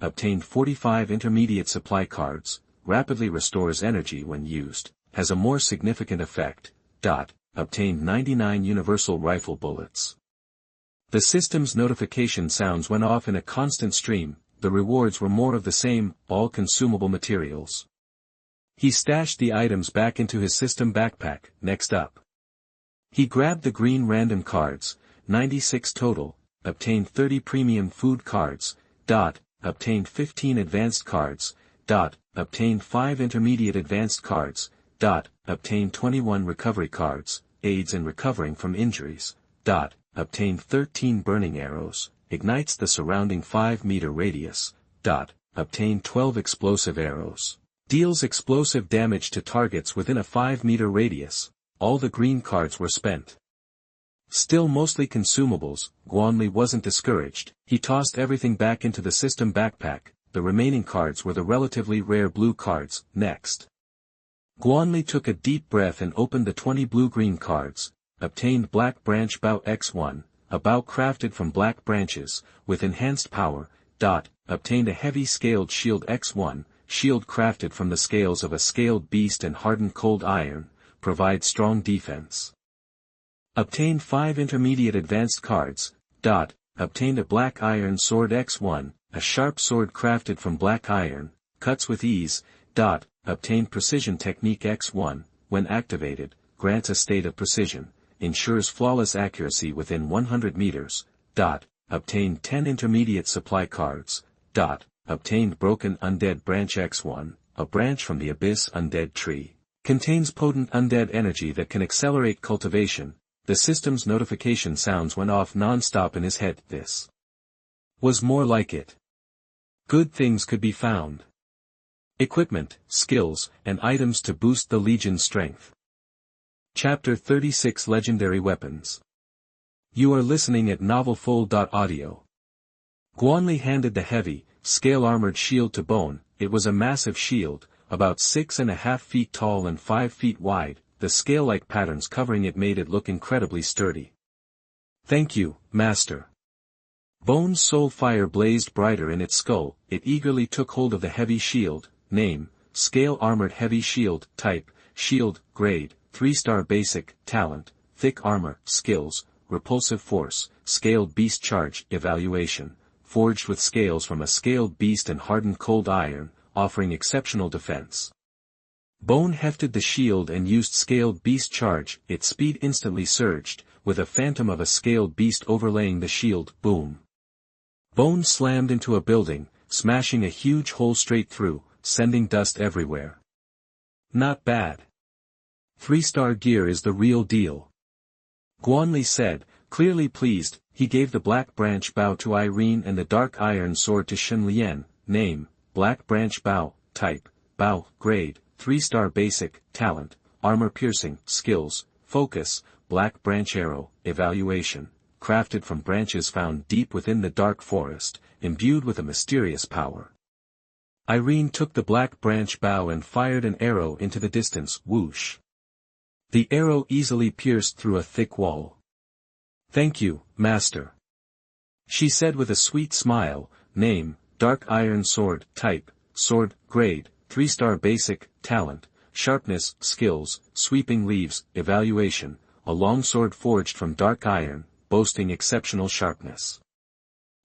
Obtained 45 intermediate supply cards. Rapidly restores energy when used, has a more significant effect. Obtained 99 universal rifle bullets. The system's notification sounds went off in a constant stream. The rewards were more of the same, all consumable materials. He stashed the items back into his system backpack. Next up, he grabbed the green random cards, 96 total, obtained 30 premium food cards. Obtained 15 advanced cards. Obtained 5 intermediate advanced cards. Obtained 21 recovery cards, aids in recovering from injuries. Obtained 13 burning arrows, ignites the surrounding 5-meter radius. Obtained 12 explosive arrows, deals explosive damage to targets within a 5-meter radius. All the green cards were spent. Still mostly consumables. Guan Li wasn't discouraged. He tossed everything back into the system backpack. The remaining cards were the relatively rare blue cards. Next, Guan Li took a deep breath and opened the 20 blue-green cards. Obtained Black Branch Bow X1, a bow crafted from black branches, with enhanced power. Obtained a heavy scaled shield X1, shield crafted from the scales of a scaled beast and hardened cold iron, provides strong defense. Obtained 5 intermediate advanced cards. Obtained a black iron sword X1, a sharp sword crafted from black iron, cuts with ease. Obtained precision technique X1, when activated, grants a state of precision, ensures flawless accuracy within 100 meters. Obtained 10 intermediate supply cards. Obtained broken undead branch X1, a branch from the abyss undead tree. Contains potent undead energy that can accelerate cultivation. The system's notification sounds went off non-stop in his head. This was more like it. Good things could be found. Equipment, skills, and items to boost the Legion's strength. Chapter 36 Legendary Weapons. You are listening at novelfull.audio. Guan Li handed the heavy, scale-armored shield to Bone. It was a massive shield, about 6.5 feet tall and 5 feet wide. The scale-like patterns covering it made it look incredibly sturdy. Thank you, Master. Bone's soul fire blazed brighter in its skull. It eagerly took hold of the heavy shield. Name, Scale-Armored Heavy Shield. Type, Shield. Grade, 3-star Basic. Talent, Thick Armor. Skills, Repulsive Force, Scaled Beast Charge. Evaluation, forged with scales from a scaled beast and hardened cold iron, offering exceptional defense. Bone hefted the shield and used Scaled Beast Charge. Its speed instantly surged, with a phantom of a scaled beast overlaying the shield. Boom. Bone slammed into a building, smashing a huge hole straight through, sending dust everywhere. Not bad. 3-star gear is the real deal. Guan Li said, clearly pleased. He gave the Black Branch Bow to Irene and the Dark Iron Sword to Shen Lian. Name, Black Branch Bow. Type, Bow. Grade, 3-star Basic. Talent, Armor Piercing. Skills, Focus, Black Branch Arrow. Evaluation, crafted from branches found deep within the dark forest, imbued with a mysterious power. Irene took the black branch bough and fired an arrow into the distance, whoosh. The arrow easily pierced through a thick wall. "Thank you, master," she said with a sweet smile. Name, Dark Iron Sword. Type, Sword. Grade, 3-star Basic. Talent, Sharpness. Skills, Sweeping Leaves. Evaluation, a long sword forged from dark iron, boasting exceptional sharpness.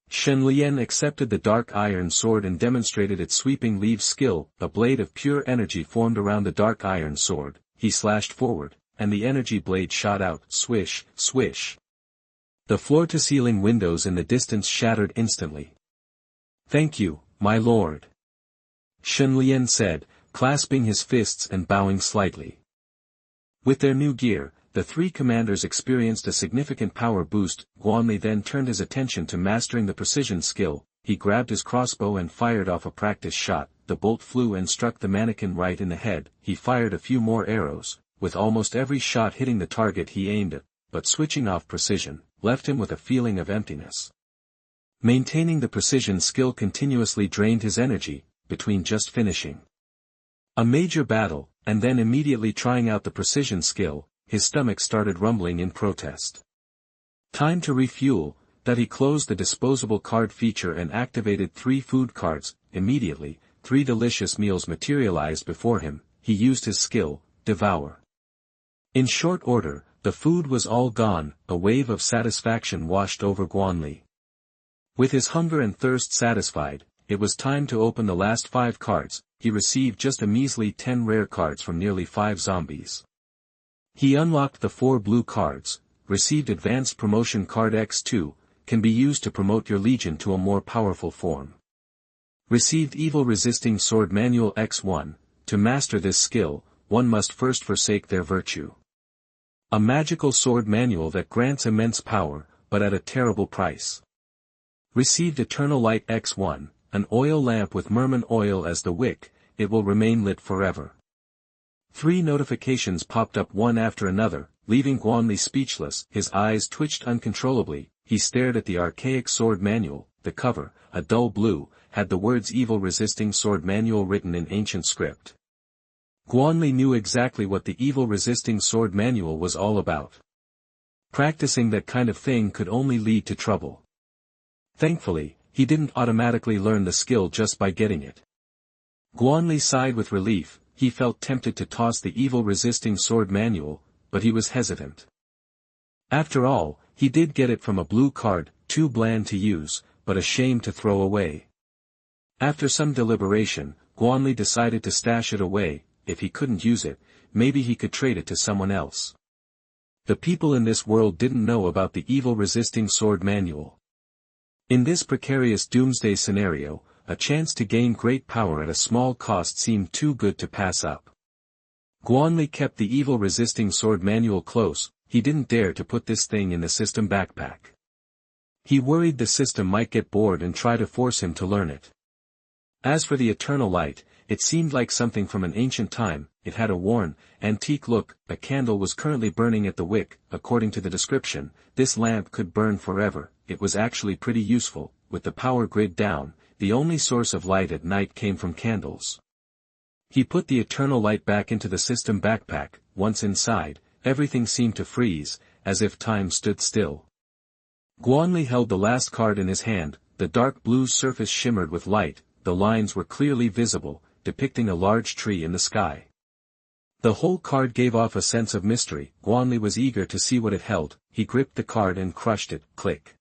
Shen Lian accepted the dark iron sword and demonstrated its sweeping leaves skill. A blade of pure energy formed around the dark iron sword. He slashed forward, and the energy blade shot out. Swish, swish. The floor-to-ceiling windows in the distance shattered instantly. "Thank you, my lord," Shen Lian said, clasping his fists and bowing slightly. With their new gear, the three commanders experienced a significant power boost. Guan Li then turned his attention to mastering the precision skill. He grabbed his crossbow and fired off a practice shot. The bolt flew and struck the mannequin right in the head. He fired a few more arrows, with almost every shot hitting the target he aimed at, but switching off precision left him with a feeling of emptiness. Maintaining the precision skill continuously drained his energy, between just finishing a major battle, and then immediately trying out the precision skill, his stomach started rumbling in protest. Time to refuel. That he closed the disposable card feature and activated 3 food cards. Immediately, 3 delicious meals materialized before him. He used his skill, Devour. In short order, the food was all gone. A wave of satisfaction washed over Guan Li. With his hunger and thirst satisfied, it was time to open the last 5 cards. He received just a measly 10 rare cards from nearly 5 zombies. He unlocked the 4 blue cards, received Advanced Promotion Card X2, can be used to promote your legion to a more powerful form. Received Evil Resisting Sword Manual X1, to master this skill, one must first forsake their virtue. A magical sword manual that grants immense power, but at a terrible price. Received Eternal Light X1, an oil lamp with merman oil as the wick, it will remain lit forever. 3 notifications popped up one after another, leaving Guan Li speechless. His eyes twitched uncontrollably. He stared at the archaic sword manual. The cover, a dull blue, had the words Evil Resisting Sword Manual written in ancient script. Guan Li knew exactly what the Evil Resisting Sword Manual was all about. Practicing that kind of thing could only lead to trouble. Thankfully, he didn't automatically learn the skill just by getting it. Guan Li sighed with relief. He felt tempted to toss the Evil Resisting Sword Manual, but he was hesitant. After all, he did get it from a blue card, too bland to use, but a shame to throw away. After some deliberation, Guan Li decided to stash it away. If he couldn't use it, maybe he could trade it to someone else. The people in this world didn't know about the Evil Resisting Sword Manual. In this precarious Doomsday scenario, a chance to gain great power at a small cost seemed too good to pass up. Guan Li kept the Evil Resisting Sword Manual close. He didn't dare to put this thing in the system backpack. He worried the system might get bored and try to force him to learn it. As for the Eternal Light, it seemed like something from an ancient time. It had a worn, antique look. A candle was currently burning at the wick. According to the description, this lamp could burn forever. It was actually pretty useful. With the power grid down, the only source of light at night came from candles. He put the Eternal Light back into the system backpack. Once inside, everything seemed to freeze, as if time stood still. Guan Li held the last card in his hand. The dark blue surface shimmered with light. The lines were clearly visible, depicting a large tree in the sky. The whole card gave off a sense of mystery. Guan Li was eager to see what it held. He gripped the card and crushed it. Click.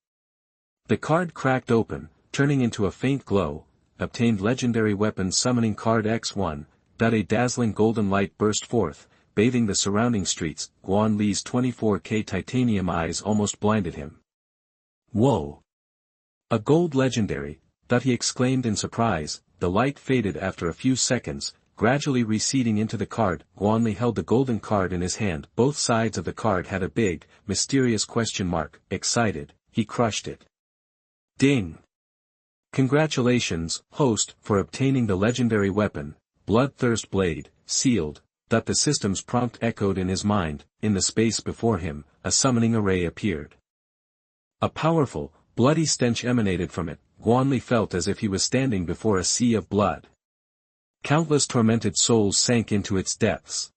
The card cracked open, turning into a faint glow. Obtained Legendary Weapon Summoning Card X1. A dazzling golden light burst forth, bathing the surrounding streets. Guan Li's 24K titanium eyes almost blinded him. Whoa! A gold legendary, he exclaimed in surprise. The light faded after a few seconds, gradually receding into the card. Guan Li held the golden card in his hand. Both sides of the card had a big, mysterious question mark. Excited, he crushed it. Ding! Congratulations, host, for obtaining the legendary weapon, Bloodthirst Blade, sealed. The system's prompt echoed in his mind. In the space before him, a summoning array appeared. A powerful, bloody stench emanated from it. Guan Li felt as if he was standing before a sea of blood. Countless tormented souls sank into its depths.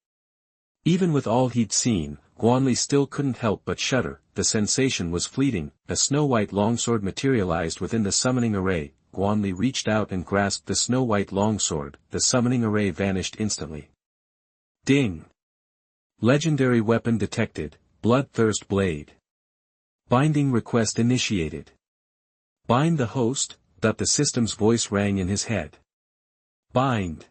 Even with all he'd seen, Guan Li still couldn't help but shudder. The sensation was fleeting. A snow-white longsword materialized within the summoning array. Guan Li reached out and grasped the snow-white longsword. The summoning array vanished instantly. Ding! Legendary weapon detected. Bloodthirst blade. Binding request initiated. Bind the host. The system's voice rang in his head. Bind.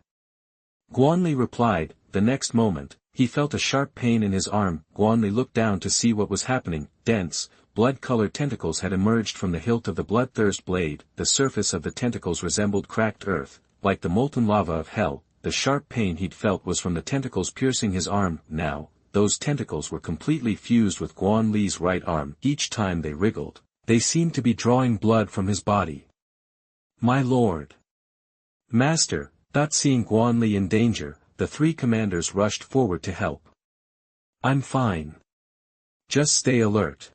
Guan Li replied. The next moment, he felt a sharp pain in his arm. Guan Li looked down to see what was happening. Dense, blood-colored tentacles had emerged from the hilt of the bloodthirst blade. The surface of the tentacles resembled cracked earth, like the molten lava of hell. The sharp pain he'd felt was from the tentacles piercing his arm. Now, those tentacles were completely fused with Guan Li's right arm. Each time they wriggled, they seemed to be drawing blood from his body. My lord! Master! Seeing Guan Li in danger, the three commanders rushed forward to help. I'm fine. Just stay alert.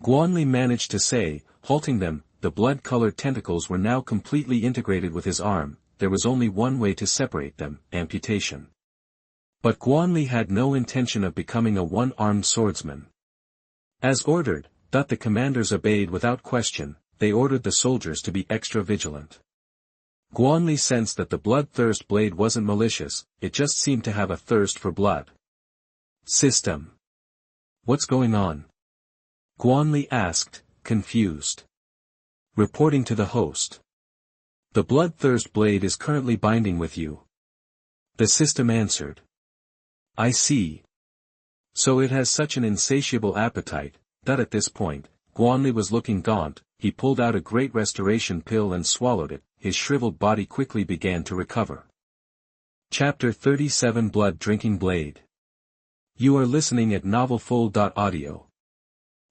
Guan Li managed to say, halting them. The blood-colored tentacles were now completely integrated with his arm. There was only one way to separate them: amputation. But Guan Li had no intention of becoming a one-armed swordsman. As ordered, the commanders obeyed without question. They ordered the soldiers to be extra vigilant. Guan Li sensed that the bloodthirst blade wasn't malicious, it just seemed to have a thirst for blood. System. What's going on? Guan Li asked, confused. Reporting to the host. The bloodthirst blade is currently binding with you. The system answered. I see. So it has such an insatiable appetite, that at this point, Guan Li was looking gaunt. He pulled out a great restoration pill and swallowed it. His shriveled body quickly began to recover. Chapter 37 Blood Drinking Blade. You are listening at novelfull.audio.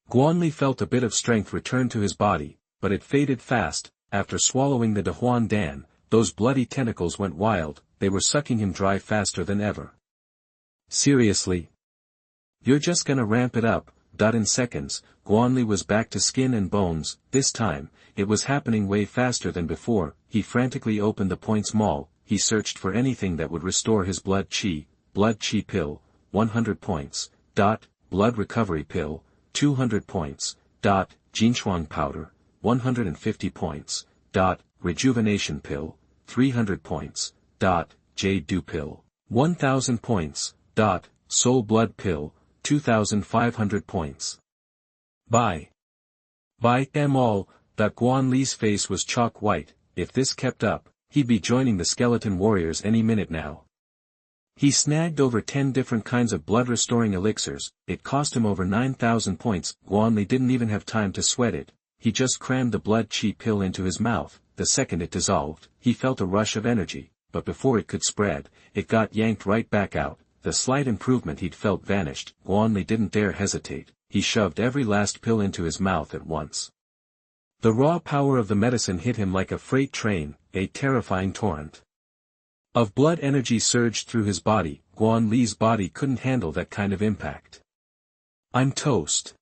Guan Li felt a bit of strength return to his body, but it faded fast. After swallowing the Dahuan Dan, those bloody tentacles went wild. They were sucking him dry faster than ever. Seriously? You're just gonna ramp it up? In seconds, Guan Li was back to skin and bones. This time, it was happening way faster than before. He frantically opened the points mall. He searched for anything that would restore his blood chi pill, 100 points. Blood recovery pill, 200 points. Jinshuang powder, 150 points. Rejuvenation pill, 300 points. Jade dew pill, 1000 points. Soul blood pill, 2,500 points. Buy them all. Guan Li's face was chalk white. If this kept up, he'd be joining the skeleton warriors any minute now. He snagged over 10 different kinds of blood-restoring elixirs. It cost him over 9,000 points. Guan Li didn't even have time to sweat it. He just crammed the blood chi pill into his mouth. The second it dissolved, he felt a rush of energy, but before it could spread, it got yanked right back out. The slight improvement he'd felt vanished. Guan Li didn't dare hesitate. He shoved every last pill into his mouth at once. The raw power of the medicine hit him like a freight train. A terrifying torrent of blood energy surged through his body. Guan Li's body couldn't handle that kind of impact. I'm toast.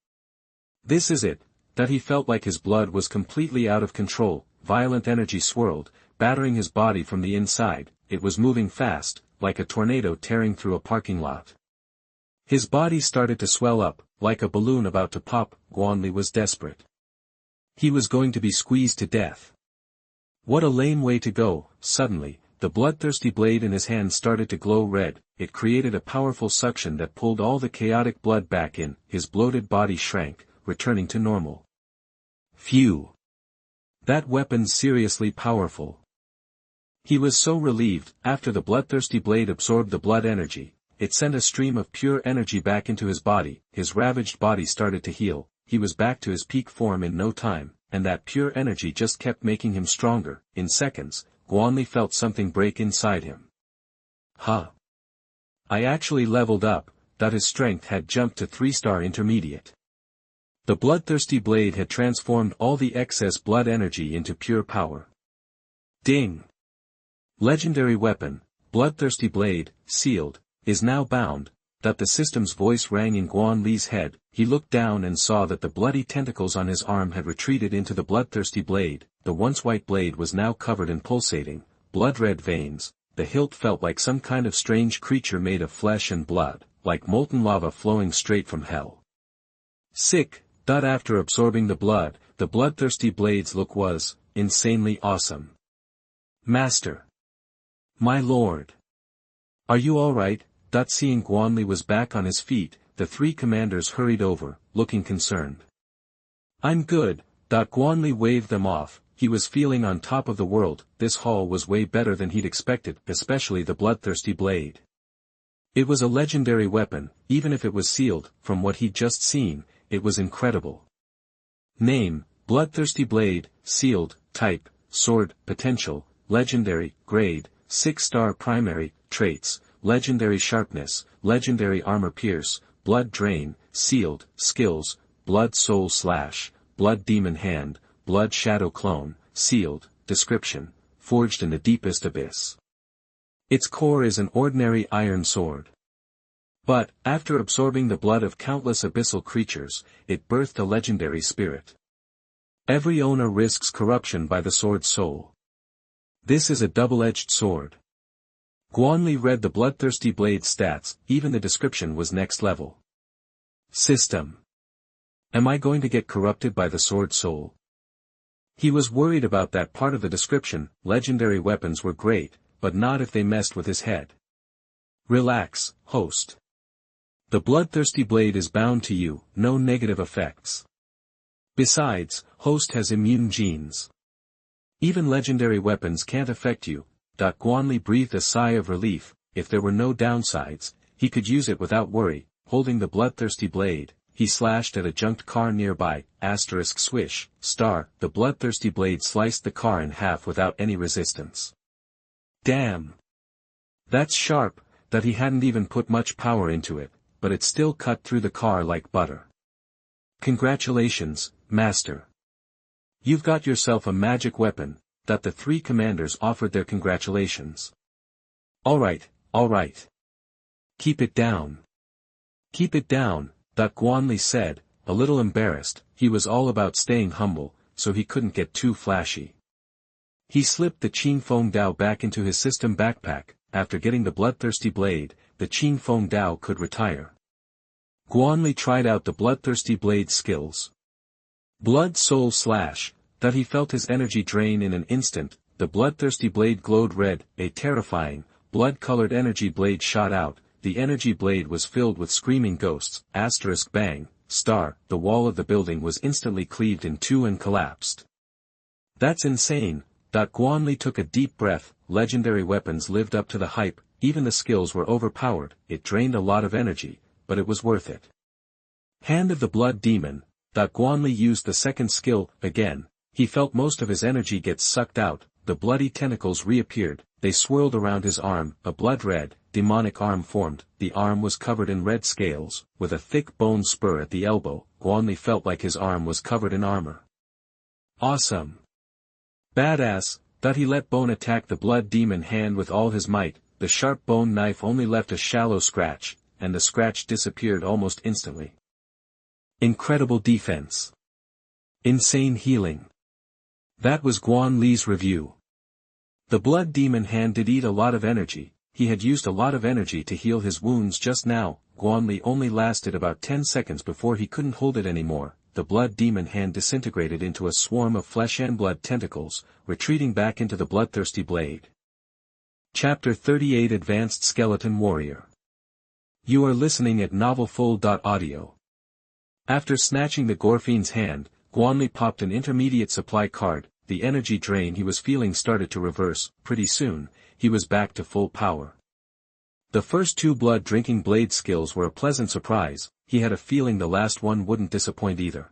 This is it. He felt like his blood was completely out of control. Violent energy swirled, battering his body from the inside. It was moving fast, like a tornado tearing through a parking lot. His body started to swell up, like a balloon about to pop. Guan Li was desperate. He was going to be squeezed to death. What a lame way to go. Suddenly, the bloodthirsty blade in his hand started to glow red. It created a powerful suction that pulled all the chaotic blood back in. His bloated body shrank, returning to normal. Phew! That weapon's seriously powerful. He was so relieved. After the bloodthirsty blade absorbed the blood energy, it sent a stream of pure energy back into his body. His ravaged body started to heal. He was back to his peak form in no time, and that pure energy just kept making him stronger. In seconds, Guan Li felt something break inside him. Huh! I actually leveled up. His strength had jumped to 3-star intermediate. The bloodthirsty blade had transformed all the excess blood energy into pure power. Ding! Legendary weapon, bloodthirsty blade, sealed, is now bound. The system's voice rang in Guan Li's head. He looked down and saw that the bloody tentacles on his arm had retreated into the bloodthirsty blade. The once white blade was now covered in pulsating, blood-red veins. The hilt felt like some kind of strange creature made of flesh and blood, like molten lava flowing straight from hell. Sick. After absorbing the bloodthirsty blade's look was insanely awesome. Master. My lord. Are you alright? Seeing Guan Li was back on his feet, the three commanders hurried over, looking concerned. I'm good. Guan Li waved them off. He was feeling on top of the world. This haul was way better than he'd expected, especially the bloodthirsty blade. It was a legendary weapon, even if it was sealed. From what he'd just seen, it was incredible. Name, bloodthirsty blade, sealed, type, sword, potential, legendary, grade, 6-star primary, traits, legendary sharpness, legendary armor pierce, blood drain, sealed, skills, blood soul slash, blood demon hand, blood shadow clone, sealed, description, forged in the deepest abyss. Its core is an ordinary iron sword. But, after absorbing the blood of countless abyssal creatures, it birthed a legendary spirit. Every owner risks corruption by the sword's soul. This is a double-edged sword. Guan Li read the bloodthirsty blade's stats. Even the description was next level. System. Am I going to get corrupted by the sword soul? He was worried about that part of the description. Legendary weapons were great, but not if they messed with his head. Relax, host. The bloodthirsty blade is bound to you, no negative effects. Besides, host has immune genes. Even legendary weapons can't affect you. Guan Li breathed a sigh of relief. If there were no downsides, he could use it without worry. Holding the bloodthirsty blade, he slashed at a junked car nearby. Swish, star, the bloodthirsty blade sliced the car in half without any resistance. Damn! That's sharp. He hadn't even put much power into it, but it still cut through the car like butter. Congratulations, master. You've got yourself a magic weapon. The three commanders offered their congratulations. Alright. Keep it down. Keep it down, Guan Li said, a little embarrassed. He was all about staying humble, so he couldn't get too flashy. He slipped the Qin Feng Dao back into his system backpack. After getting the bloodthirsty blade, the Qin Feng Dao could retire. Guan Li tried out the bloodthirsty blade's skills. Blood soul slash. He felt his energy drain in an instant. The bloodthirsty blade glowed red. A terrifying, blood-colored energy blade shot out. The energy blade was filled with screaming ghosts. Bang, star, the wall of the building was instantly cleaved in two and collapsed. That's insane. Guan Li took a deep breath. Legendary weapons lived up to the hype. Even the skills were overpowered. It drained a lot of energy, but it was worth it. Hand of the Blood Demon. Guan Li used the second skill. Again, he felt most of his energy get sucked out. The bloody tentacles reappeared. They swirled around his arm. A blood-red, demonic arm formed. The arm was covered in red scales, with a thick bone spur at the elbow. Guan Li felt like his arm was covered in armor. Awesome. Badass. He let Bone attack the Blood Demon hand with all his might. The sharp bone knife only left a shallow scratch, and the scratch disappeared almost instantly. Incredible defense. Insane healing. That was Guan Li's review. The Blood Demon hand did eat a lot of energy. He had used a lot of energy to heal his wounds just now. Guan Li only lasted about 10 seconds before he couldn't hold it anymore. The Blood Demon hand disintegrated into a swarm of flesh and blood tentacles, retreating back into the bloodthirsty blade. Chapter 38 Advanced Skeleton Warrior. You are listening at novelfull.audio. After snatching the Gorfiend's hand, Guan Li popped an intermediate supply card. The energy drain he was feeling started to reverse. Pretty soon, he was back to full power. The first two blood-drinking blade skills were a pleasant surprise. He had a feeling the last one wouldn't disappoint either.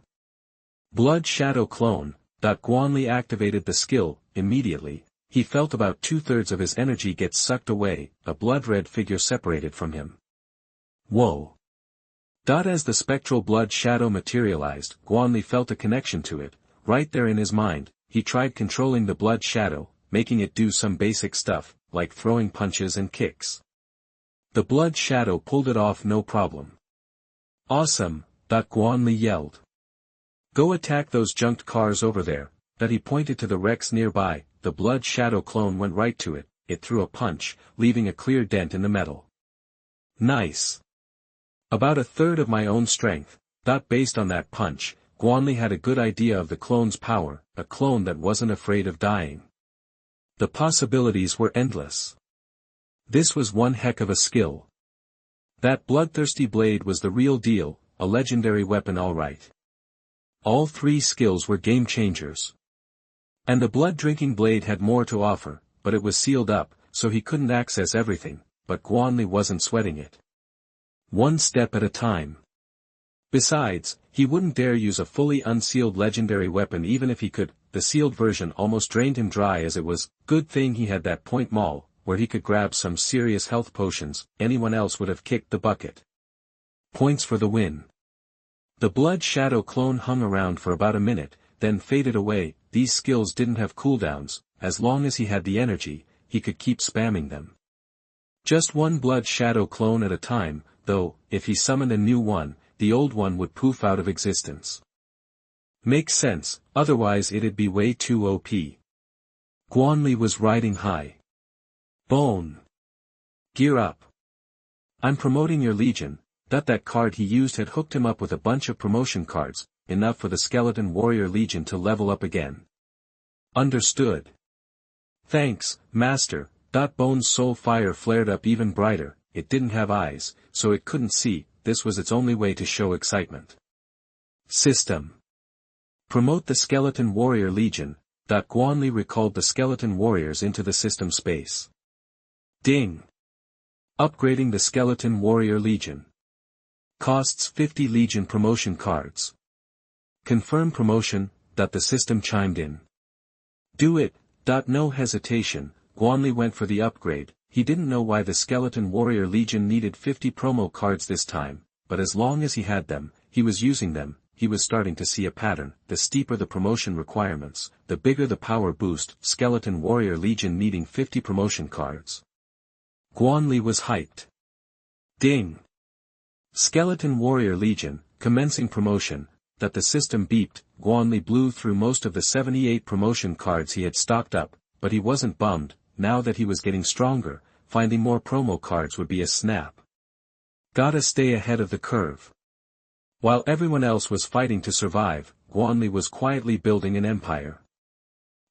Blood Shadow Clone. Guan Li activated the skill. Immediately, he felt about 2/3 of his energy get sucked away. A blood-red figure separated from him. Whoa. As the spectral blood shadow materialized, Guan Li felt a connection to it. Right there in his mind, he tried controlling the blood shadow, making it do some basic stuff, like throwing punches and kicks. The blood shadow pulled it off no problem. Awesome, Guan Li yelled. Go attack those junked cars over there. He pointed to the wrecks nearby. The blood shadow clone went right to it. It threw a punch, leaving a clear dent in the metal. Nice. About a third of my own strength. Based on that punch, Guan Li had a good idea of the clone's power, a clone that wasn't afraid of dying. The possibilities were endless. This was one heck of a skill. That bloodthirsty blade was the real deal, a legendary weapon all right. All three skills were game changers. And the blood-drinking blade had more to offer, but it was sealed up, so he couldn't access everything, but Guan Li wasn't sweating it. One step at a time. Besides, he wouldn't dare use a fully unsealed legendary weapon even if he could. The sealed version almost drained him dry as it was. Good thing he had that point maul, where he could grab some serious health potions. Anyone else would have kicked the bucket. Points for the win. The blood shadow clone hung around for about a minute, then faded away. These skills didn't have cooldowns. As long as he had the energy, he could keep spamming them. Just one blood shadow clone at a time, though. If he summoned a new one, the old one would poof out of existence. Makes sense, otherwise it'd be way too OP. Guan Li was riding high. Bone. Gear up. I'm promoting your legion. That card he used had hooked him up with a bunch of promotion cards, enough for the skeleton warrior legion to level up again. Understood. Thanks, master. Bone's soul fire flared up even brighter. It didn't have eyes, so it couldn't see. This was its only way to show excitement. System. Promote the skeleton warrior legion. Guan Li recalled the skeleton warriors into the system space. Ding. Upgrading the skeleton warrior legion. Costs 50 legion promotion cards. Confirm promotion. The system chimed in. Do it. No hesitation, Guan Li went for the upgrade. He didn't know why the skeleton warrior legion needed 50 promo cards this time, but as long as he had them, he was using them. He was starting to see a pattern. The steeper the promotion requirements, the bigger the power boost. Skeleton warrior legion needing 50 promotion cards. Guan Li was hyped. Ding. Skeleton warrior legion, commencing promotion. The system beeped. Guan Li blew through most of the 78 promotion cards he had stocked up, but he wasn't bummed. Now that he was getting stronger, finding more promo cards would be a snap. Gotta stay ahead of the curve. While everyone else was fighting to survive, Guan Li was quietly building an empire.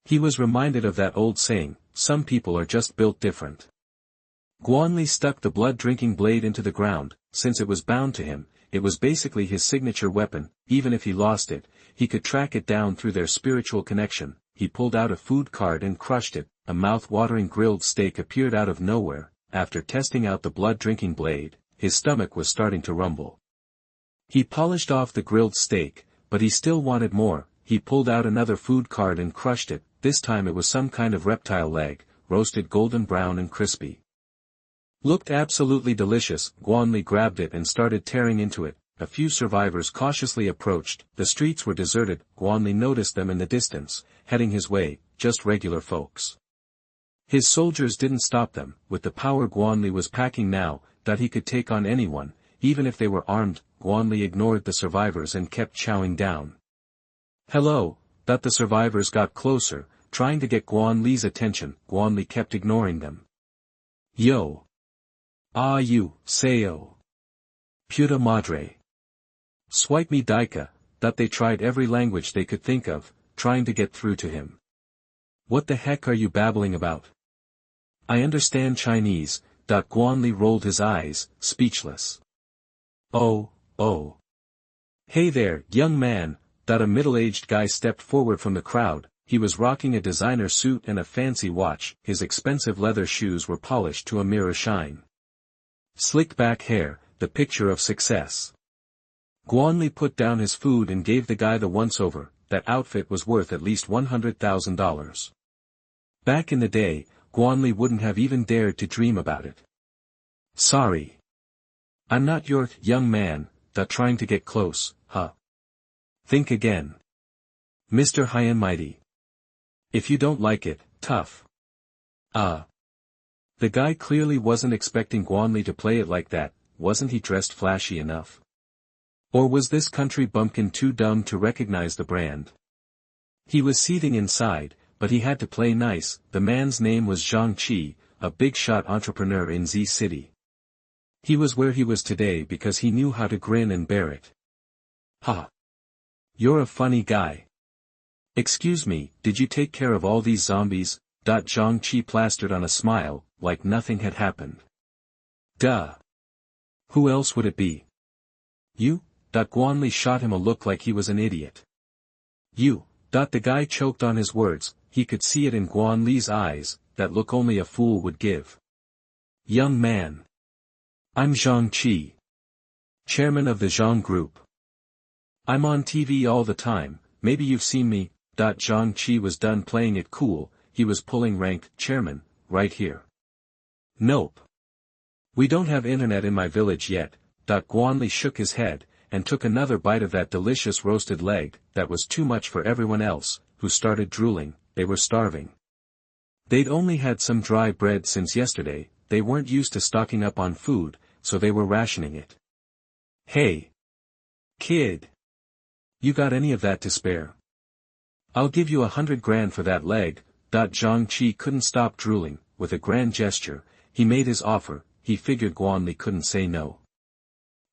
He was reminded of that old saying, some people are just built different. Guan Li stuck the blood-drinking blade into the ground. Since it was bound to him, it was basically his signature weapon. Even if he lost it, he could track it down through their spiritual connection. He pulled out a food card and crushed it. A mouth-watering grilled steak appeared out of nowhere. After testing out the blood-drinking blade, his stomach was starting to rumble. He polished off the grilled steak, but he still wanted more. He pulled out another food card and crushed it. This time it was some kind of reptile leg, roasted golden brown and crispy. Looked absolutely delicious. Guan Li grabbed it and started tearing into it. A few survivors cautiously approached. The streets were deserted. Guan Li noticed them in the distance, heading his way, just regular folks. His soldiers didn't stop them. With the power Guan Li was packing now, he could take on anyone, even if they were armed. Guan Li ignored the survivors and kept chowing down. Hello. The survivors got closer, trying to get Guan Li's attention. Guan Li kept ignoring them. Yo. Ah you, Sayo. Puta madre. Swipe me Daika. They tried every language they could think of, trying to get through to him. What the heck are you babbling about? I understand Chinese. Guan Li rolled his eyes, speechless. Oh. Hey there, young man. A middle-aged guy stepped forward from the crowd. He was rocking a designer suit and a fancy watch. His expensive leather shoes were polished to a mirror shine. Slicked back hair, the picture of success. Guan Li put down his food and gave the guy the once-over. That outfit was worth at least $100,000. Back in the day, Guan Li wouldn't have even dared to dream about it. Sorry. I'm not your young man, trying to get close, huh? Think again. Mr. High and Mighty. If you don't like it, tough. The guy clearly wasn't expecting Guan Li to play it like that. Wasn't he dressed flashy enough? Or was this country bumpkin too dumb to recognize the brand? He was seething inside, but he had to play nice. The man's name was Zhang Qi, a big-shot entrepreneur in Z City. He was where he was today because he knew how to grin and bear it. Ha! You're a funny guy. Excuse me, did you take care of all these zombies? Zhang Qi plastered on a smile, like nothing had happened. Duh. Who else would it be? You? Guan Li shot him a look like he was an idiot. You. The guy choked on his words. He could see it in Guan Li's eyes, that look only a fool would give. Young man. I'm Zhang Qi. Chairman of the Zhang Group. I'm on TV all the time, maybe you've seen me. Zhang Qi was done playing it cool, he was pulling rank, chairman, right here. Nope. We don't have internet in my village yet. Guan Li shook his head, and took another bite of that delicious roasted leg, that was too much for everyone else, who started drooling. They were starving. They'd only had some dry bread since yesterday, they weren't used to stocking up on food, so they were rationing it. Hey! Kid! You got any of that to spare? I'll give you 100 grand for that leg. Zhang Qi couldn't stop drooling. With a grand gesture, he made his offer. He figured Guan Li couldn't say no.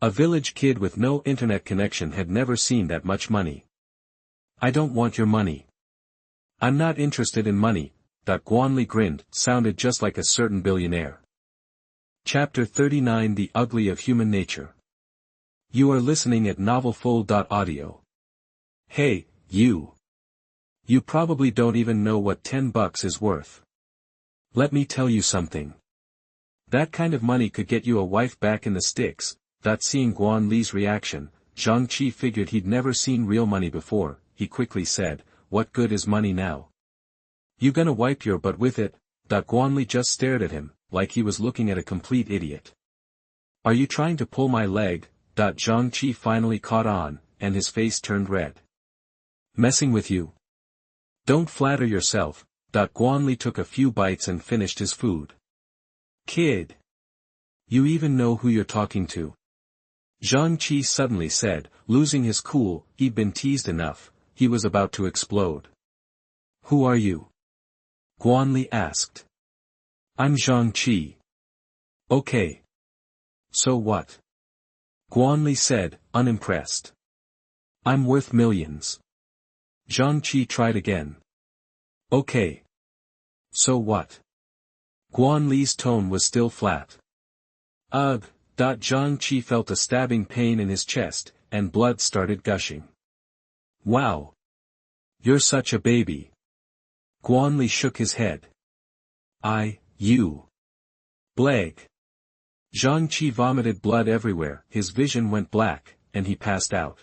A village kid with no internet connection had never seen that much money. I don't want your money. I'm not interested in money. Guan Li grinned, sounded just like a certain billionaire. Chapter 39 The Ugly of Human Nature. You are listening at novelfull.audio. Hey, you. You probably don't even know what $10 is worth. Let me tell you something. That kind of money could get you a wife back in the sticks. Seeing Guan Li's reaction, Zhang Qi figured he'd never seen real money before. He quickly said, what good is money now? You gonna wipe your butt with it? Guan Li just stared at him, like he was looking at a complete idiot. Are you trying to pull my leg? Zhang Qi finally caught on, and his face turned red. Messing with you? Don't flatter yourself. Guan Li took a few bites and finished his food. Kid! You even know who you're talking to? Zhang Qi suddenly said, losing his cool. He'd been teased enough, he was about to explode. Who are you? Guan Li asked. I'm Zhang Qi. Okay. So what? Guan Li said, unimpressed. I'm worth millions. Zhang Qi tried again. Okay. So what? Guan Li's tone was still flat. Ugh. Zhang Qi felt a stabbing pain in his chest, and blood started gushing. Wow. You're such a baby. Guan Li shook his head. You. Blag. Zhang Qi vomited blood everywhere, his vision went black, and he passed out.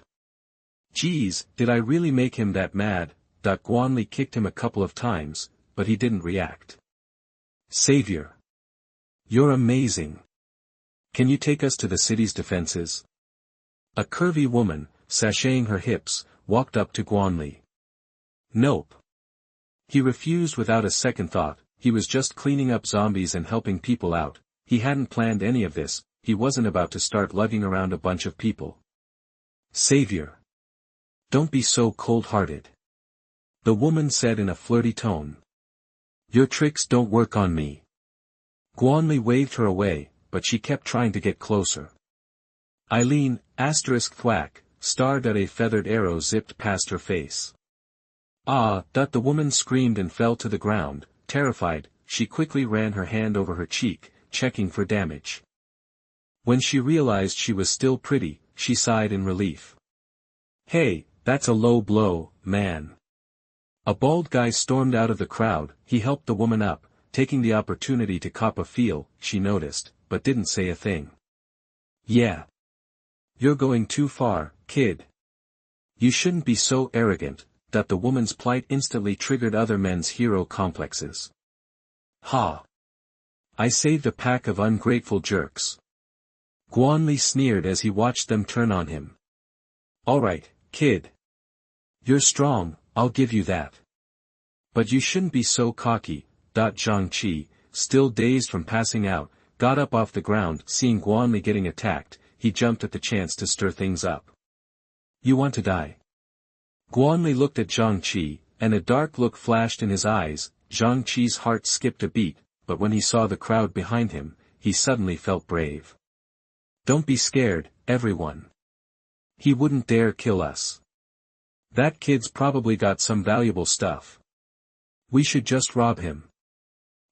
Geez, did I really make him that mad? Guan Li kicked him a couple of times, but he didn't react. Savior. You're amazing. Can you take us to the city's defenses? A curvy woman, sashaying her hips, walked up to Guan Li. Nope. He refused without a second thought. He was just cleaning up zombies and helping people out. He hadn't planned any of this. He wasn't about to start lugging around a bunch of people. Savior. Don't be so cold-hearted. The woman said in a flirty tone. Your tricks don't work on me. Guan Li waved her away, but she kept trying to get closer. Eileen, thwack, a feathered arrow zipped past her face. The woman screamed and fell to the ground, terrified. She quickly ran her hand over her cheek, checking for damage. When she realized she was still pretty, she sighed in relief. Hey, that's a low blow, man. A bald guy stormed out of the crowd. He helped the woman up, taking the opportunity to cop a feel. She noticed, but didn't say a thing. Yeah. You're going too far, kid. You shouldn't be so arrogant. The woman's plight instantly triggered other men's hero complexes. Ha! I saved a pack of ungrateful jerks. Guan Li sneered as he watched them turn on him. Alright, kid. You're strong, I'll give you that. But you shouldn't be so cocky. Zhang Qi, still dazed from passing out, got up off the ground. Seeing Guan Li getting attacked, he jumped at the chance to stir things up. You want to die? Guan Li looked at Zhang Qi, and a dark look flashed in his eyes. Zhang Qi's heart skipped a beat, but when he saw the crowd behind him, he suddenly felt brave. Don't be scared, everyone. He wouldn't dare kill us. That kid's probably got some valuable stuff. We should just rob him.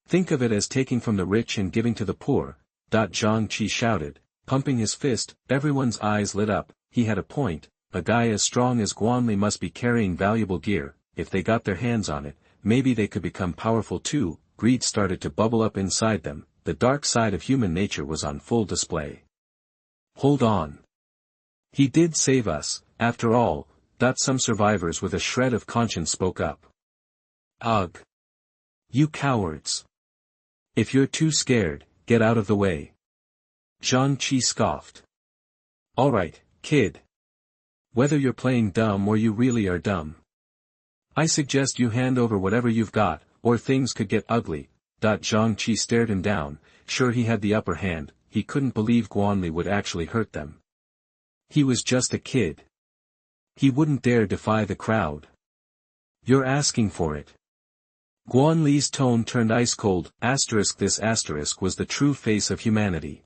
Think of it as taking from the rich and giving to the poor. Zhang Qi shouted, pumping his fist. Everyone's eyes lit up. He had a point. A guy as strong as Guan Li must be carrying valuable gear. If they got their hands on it, maybe they could become powerful too. Greed started to bubble up inside them. The dark side of human nature was on full display. Hold on. He did save us, after all. Some survivors with a shred of conscience spoke up. Ugh. You cowards. If you're too scared, get out of the way. Zhang Qi scoffed. Alright, kid. Whether you're playing dumb or you really are dumb, I suggest you hand over whatever you've got, or things could get ugly. Zhang Qi stared him down. Sure, he had the upper hand. He couldn't believe Guan Li would actually hurt them. He was just a kid. He wouldn't dare defy the crowd. You're asking for it. Guan Li's tone turned ice cold. This asterisk was the true face of humanity.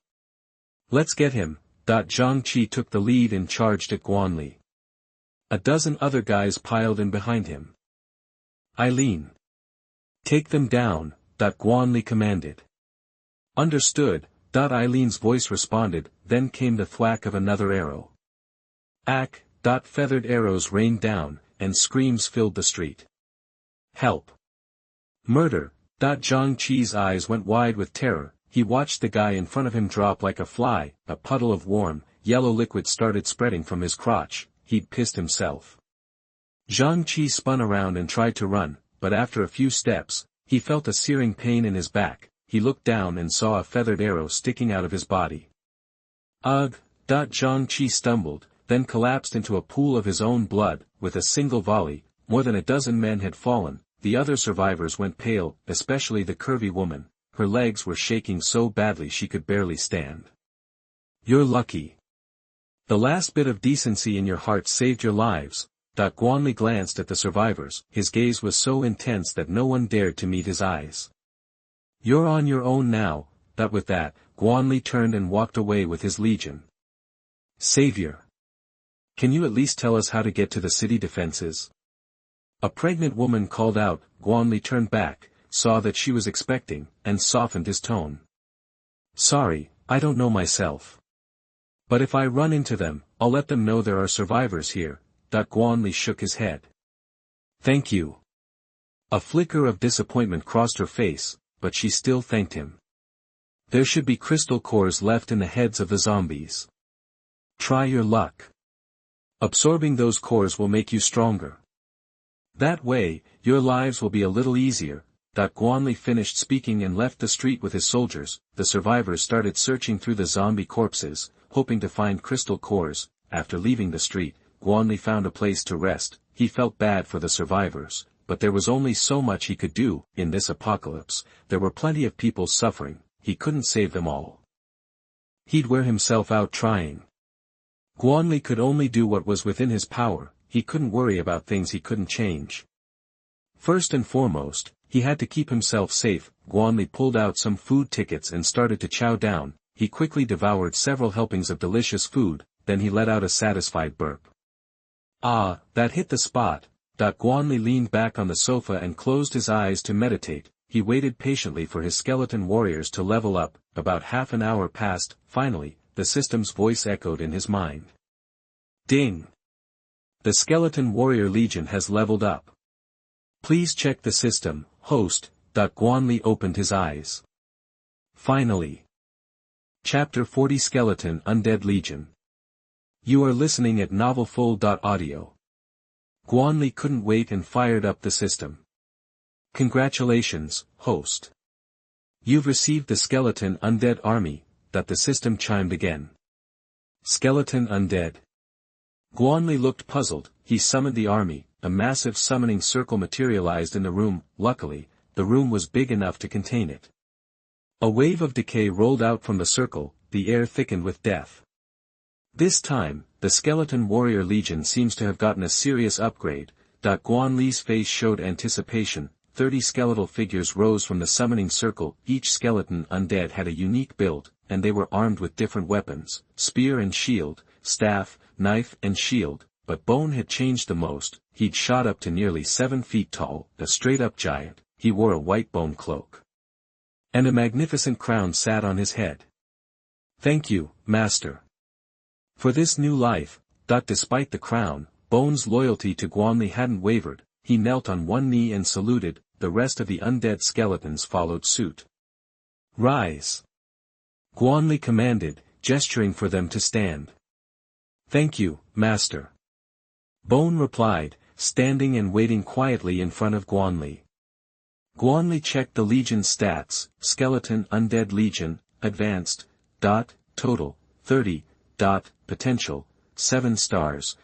Let's get him. Zhang Qi took the lead and charged at Guan Li. A dozen other guys piled in behind him. Eileen. Take them down, Guan Li commanded. Understood, Eileen's voice responded. Then came the thwack of another arrow. Ack, feathered arrows rained down, and screams filled the street. Help. Murder, Zhang Qi's eyes went wide with terror. He watched the guy in front of him drop like a fly. A puddle of warm, yellow liquid started spreading from his crotch. He'd pissed himself. Zhang Qi spun around and tried to run, but after a few steps, he felt a searing pain in his back. He looked down and saw a feathered arrow sticking out of his body. Ugh, Zhang Qi stumbled, then collapsed into a pool of his own blood. With a single volley, more than a dozen men had fallen. The other survivors went pale, especially the curvy woman. Her legs were shaking so badly she could barely stand. You're lucky. The last bit of decency in your heart saved your lives. Guan Li glanced at the survivors. His gaze was so intense that no one dared to meet his eyes. You're on your own now. With that, Guan Li turned and walked away with his legion. Savior. Can you at least tell us how to get to the city defenses? A pregnant woman called out. Guan Li turned back, saw that she was expecting, and softened his tone. Sorry, I don't know myself. But if I run into them, I'll let them know there are survivors here. Guan Li shook his head. Thank you. A flicker of disappointment crossed her face, but she still thanked him. There should be crystal cores left in the heads of the zombies. Try your luck. Absorbing those cores will make you stronger. That way, your lives will be a little easier. Guan Li finished speaking and left the street with his soldiers. The survivors started searching through the zombie corpses, hoping to find crystal cores. After leaving the street, Guan Li found a place to rest. He felt bad for the survivors, but there was only so much he could do. In this apocalypse, there were plenty of people suffering. He couldn't save them all. He'd wear himself out trying. Guan Li could only do what was within his power. He couldn't worry about things he couldn't change. First and foremost, he had to keep himself safe. Guan Li pulled out some food tickets and started to chow down. He quickly devoured several helpings of delicious food, then he let out a satisfied burp. Ah, that hit the spot. Guan Li leaned back on the sofa and closed his eyes to meditate. He waited patiently for his skeleton warriors to level up. About half an hour passed. Finally, the system's voice echoed in his mind. Ding! The Skeleton Warrior Legion has leveled up. Please check the system, host. Guan Li opened his eyes. Finally. Chapter 40 Skeleton Undead Legion. You are listening at novelfull.audio. Guan Li couldn't wait and fired up the system. Congratulations, host. You've received the Skeleton Undead Army. The system chimed again. Skeleton Undead. Guan Li looked puzzled. He summoned the army. A massive summoning circle materialized in the room. Luckily, the room was big enough to contain it. A wave of decay rolled out from the circle, the air thickened with death. This time, the skeleton warrior legion seems to have gotten a serious upgrade. Guan Li's face showed anticipation. 30 skeletal figures rose from the summoning circle. Each skeleton undead had a unique build, and they were armed with different weapons, spear and shield, staff, knife and shield, but Bone had changed the most. He'd shot up to nearly 7 feet tall, a straight-up giant. He wore a white bone cloak. And a magnificent crown sat on his head. "Thank you, Master. For this new life." Despite the crown, Bone's loyalty to Guan Li hadn't wavered. He knelt on one knee and saluted. The rest of the undead skeletons followed suit. "Rise!" Guan Li commanded, gesturing for them to stand. "Thank you, Master." Bone replied, standing and waiting quietly in front of Guan Li. Guan Li checked the legion's stats. Skeleton Undead Legion, Advanced, Total, 30, Potential, 7 stars,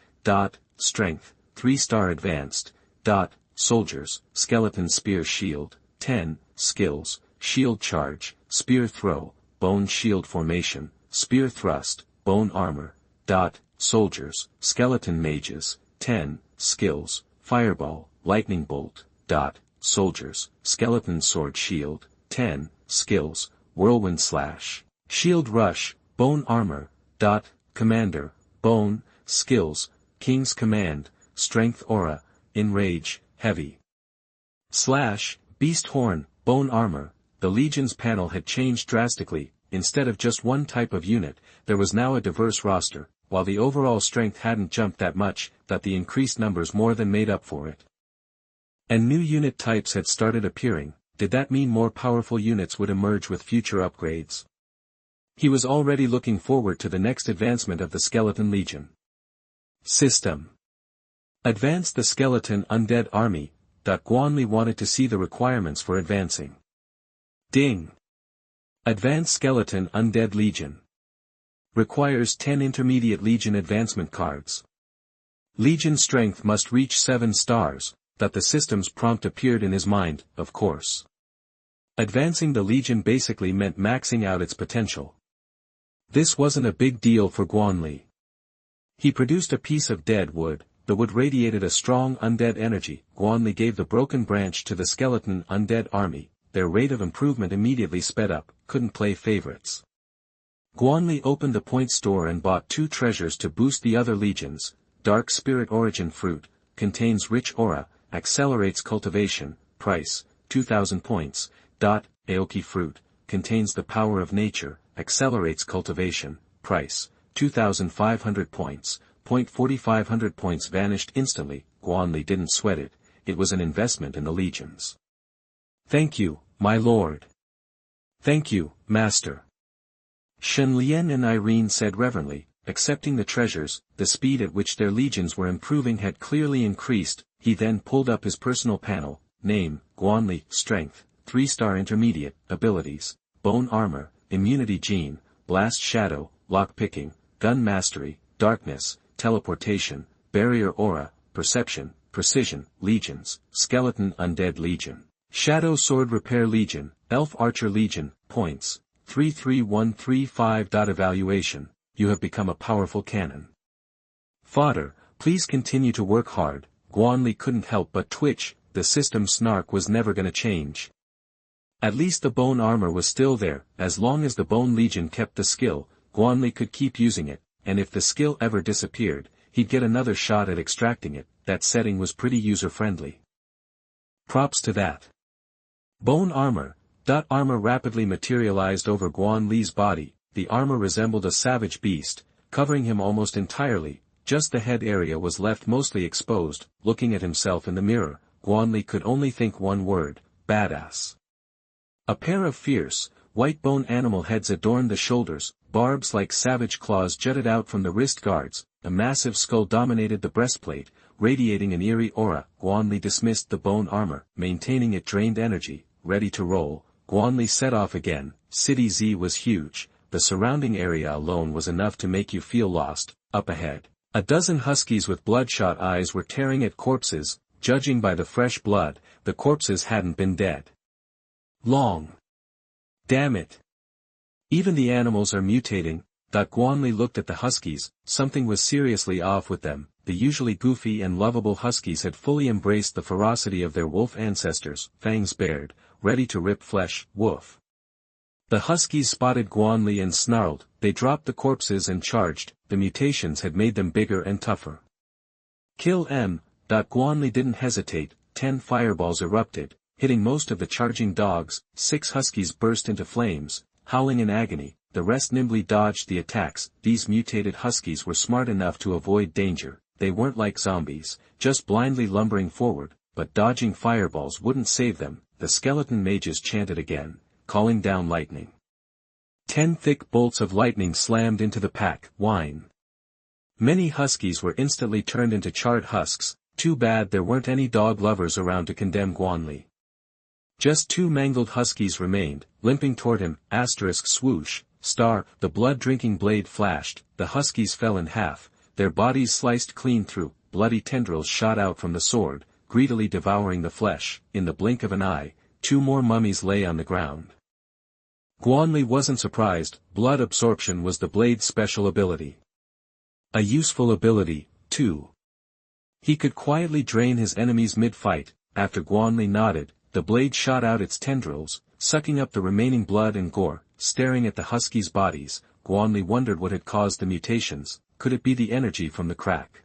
Strength, 3-star Advanced, Soldiers, Skeleton Spear Shield, 10, Skills, Shield Charge, Spear Throw, Bone Shield Formation, Spear Thrust, Bone Armor, Soldiers, Skeleton Mages, 10, Skills, Fireball, Lightning Bolt, Soldiers, Skeleton Sword Shield, 10, Skills, Whirlwind Slash, Shield Rush, Bone Armor, Commander, Bone, Skills, King's Command, Strength Aura, Enrage, Heavy Slash, Beast Horn, Bone Armor. The Legion's panel had changed drastically. Instead of just one type of unit, there was now a diverse roster. While the overall strength hadn't jumped that much, the increased numbers more than made up for it. And new unit types had started appearing. Did that mean more powerful units would emerge with future upgrades? He was already looking forward to the next advancement of the Skeleton Legion. System. Advance the Skeleton Undead Army. Guan Li wanted to see the requirements for advancing. Ding. Advance Skeleton Undead Legion. Requires 10 Intermediate Legion advancement cards. Legion strength must reach 7 stars. The system's prompt appeared in his mind, of course. Advancing the Legion basically meant maxing out its potential. This wasn't a big deal for Guan Li. He produced a piece of dead wood. The wood radiated a strong undead energy. Guan Li gave the broken branch to the Skeleton Undead Army. Their rate of improvement immediately sped up. Couldn't play favorites. Guan Li opened the point store and bought 2 treasures to boost the other legions. Dark Spirit Origin Fruit, contains rich aura, accelerates cultivation, price, 2,000 points. Aoki Fruit, contains the power of nature, accelerates cultivation, price, 2,500 points. 4,500 points vanished instantly. Guan Li didn't sweat it. It was an investment in the legions. "Thank you, my lord." "Thank you, master." Shen Lian and Irene said reverently, accepting the treasures. The speed at which their legions were improving had clearly increased. He then pulled up his personal panel. Name, Guan Li. Strength, 3-star Intermediate. Abilities, Bone Armor, Immunity Gene, Blast Shadow, Lockpicking, Gun Mastery, Darkness, Teleportation, Barrier Aura, Perception, Precision. Legions, Skeleton Undead Legion, Shadow Sword Repair Legion, Elf Archer Legion. Points, 33135. Evaluation, you have become a powerful cannon. Fodder, please continue to work hard. Guan Li couldn't help but twitch. The system's snark was never gonna change. At least the bone armor was still there. As long as the Bone Legion kept the skill, Guan Li could keep using it. And if the skill ever disappeared, he'd get another shot at extracting it. That setting was pretty user-friendly. Props to that. Bone Armor. Armor rapidly materialized over Guan Li's body. The armor resembled a savage beast, covering him almost entirely. Just the head area was left mostly exposed. Looking at himself in the mirror, Guan Li could only think one word: badass. A pair of fierce, white bone animal heads adorned the shoulders. Barbs like savage claws jutted out from the wrist guards. A massive skull dominated the breastplate, radiating an eerie aura. Guan Li dismissed the bone armor, maintaining it drained energy. Ready to roll, Guan Li set off again. City Z was huge. The surrounding area alone was enough to make you feel lost. Up ahead, a dozen huskies with bloodshot eyes were tearing at corpses. Judging by the fresh blood, the corpses hadn't been dead long. Damn it. Even the animals are mutating. Guan Li looked at the huskies. Something was seriously off with them. The usually goofy and lovable huskies had fully embraced the ferocity of their wolf ancestors, fangs bared, ready to rip flesh. Woof. The huskies spotted Guan Li and snarled. They dropped the corpses and charged. The mutations had made them bigger and tougher. Kill M. Guan Li didn't hesitate. 10 fireballs erupted, hitting most of the charging dogs. 6 huskies burst into flames, howling in agony. The rest nimbly dodged the attacks. These mutated huskies were smart enough to avoid danger. They weren't like zombies, just blindly lumbering forward, but dodging fireballs wouldn't save them. The skeleton mages chanted again, calling down lightning. 10 thick bolts of lightning slammed into the pack. Whine. Many huskies were instantly turned into charred husks. Too bad there weren't any dog lovers around to condemn Guan Li. Just 2 mangled huskies remained, limping toward him. Swoosh, star, the blood-drinking blade flashed. The huskies fell in half, their bodies sliced clean through. Bloody tendrils shot out from the sword, greedily devouring the flesh. In the blink of an eye, 2 more mummies lay on the ground. Guan Li wasn't surprised. Blood absorption was the blade's special ability. A useful ability, too. He could quietly drain his enemies mid-fight. After Guan Li nodded, the blade shot out its tendrils, sucking up the remaining blood and gore. Staring at the huskies' bodies, Guan Li wondered what had caused the mutations. Could it be the energy from the crack?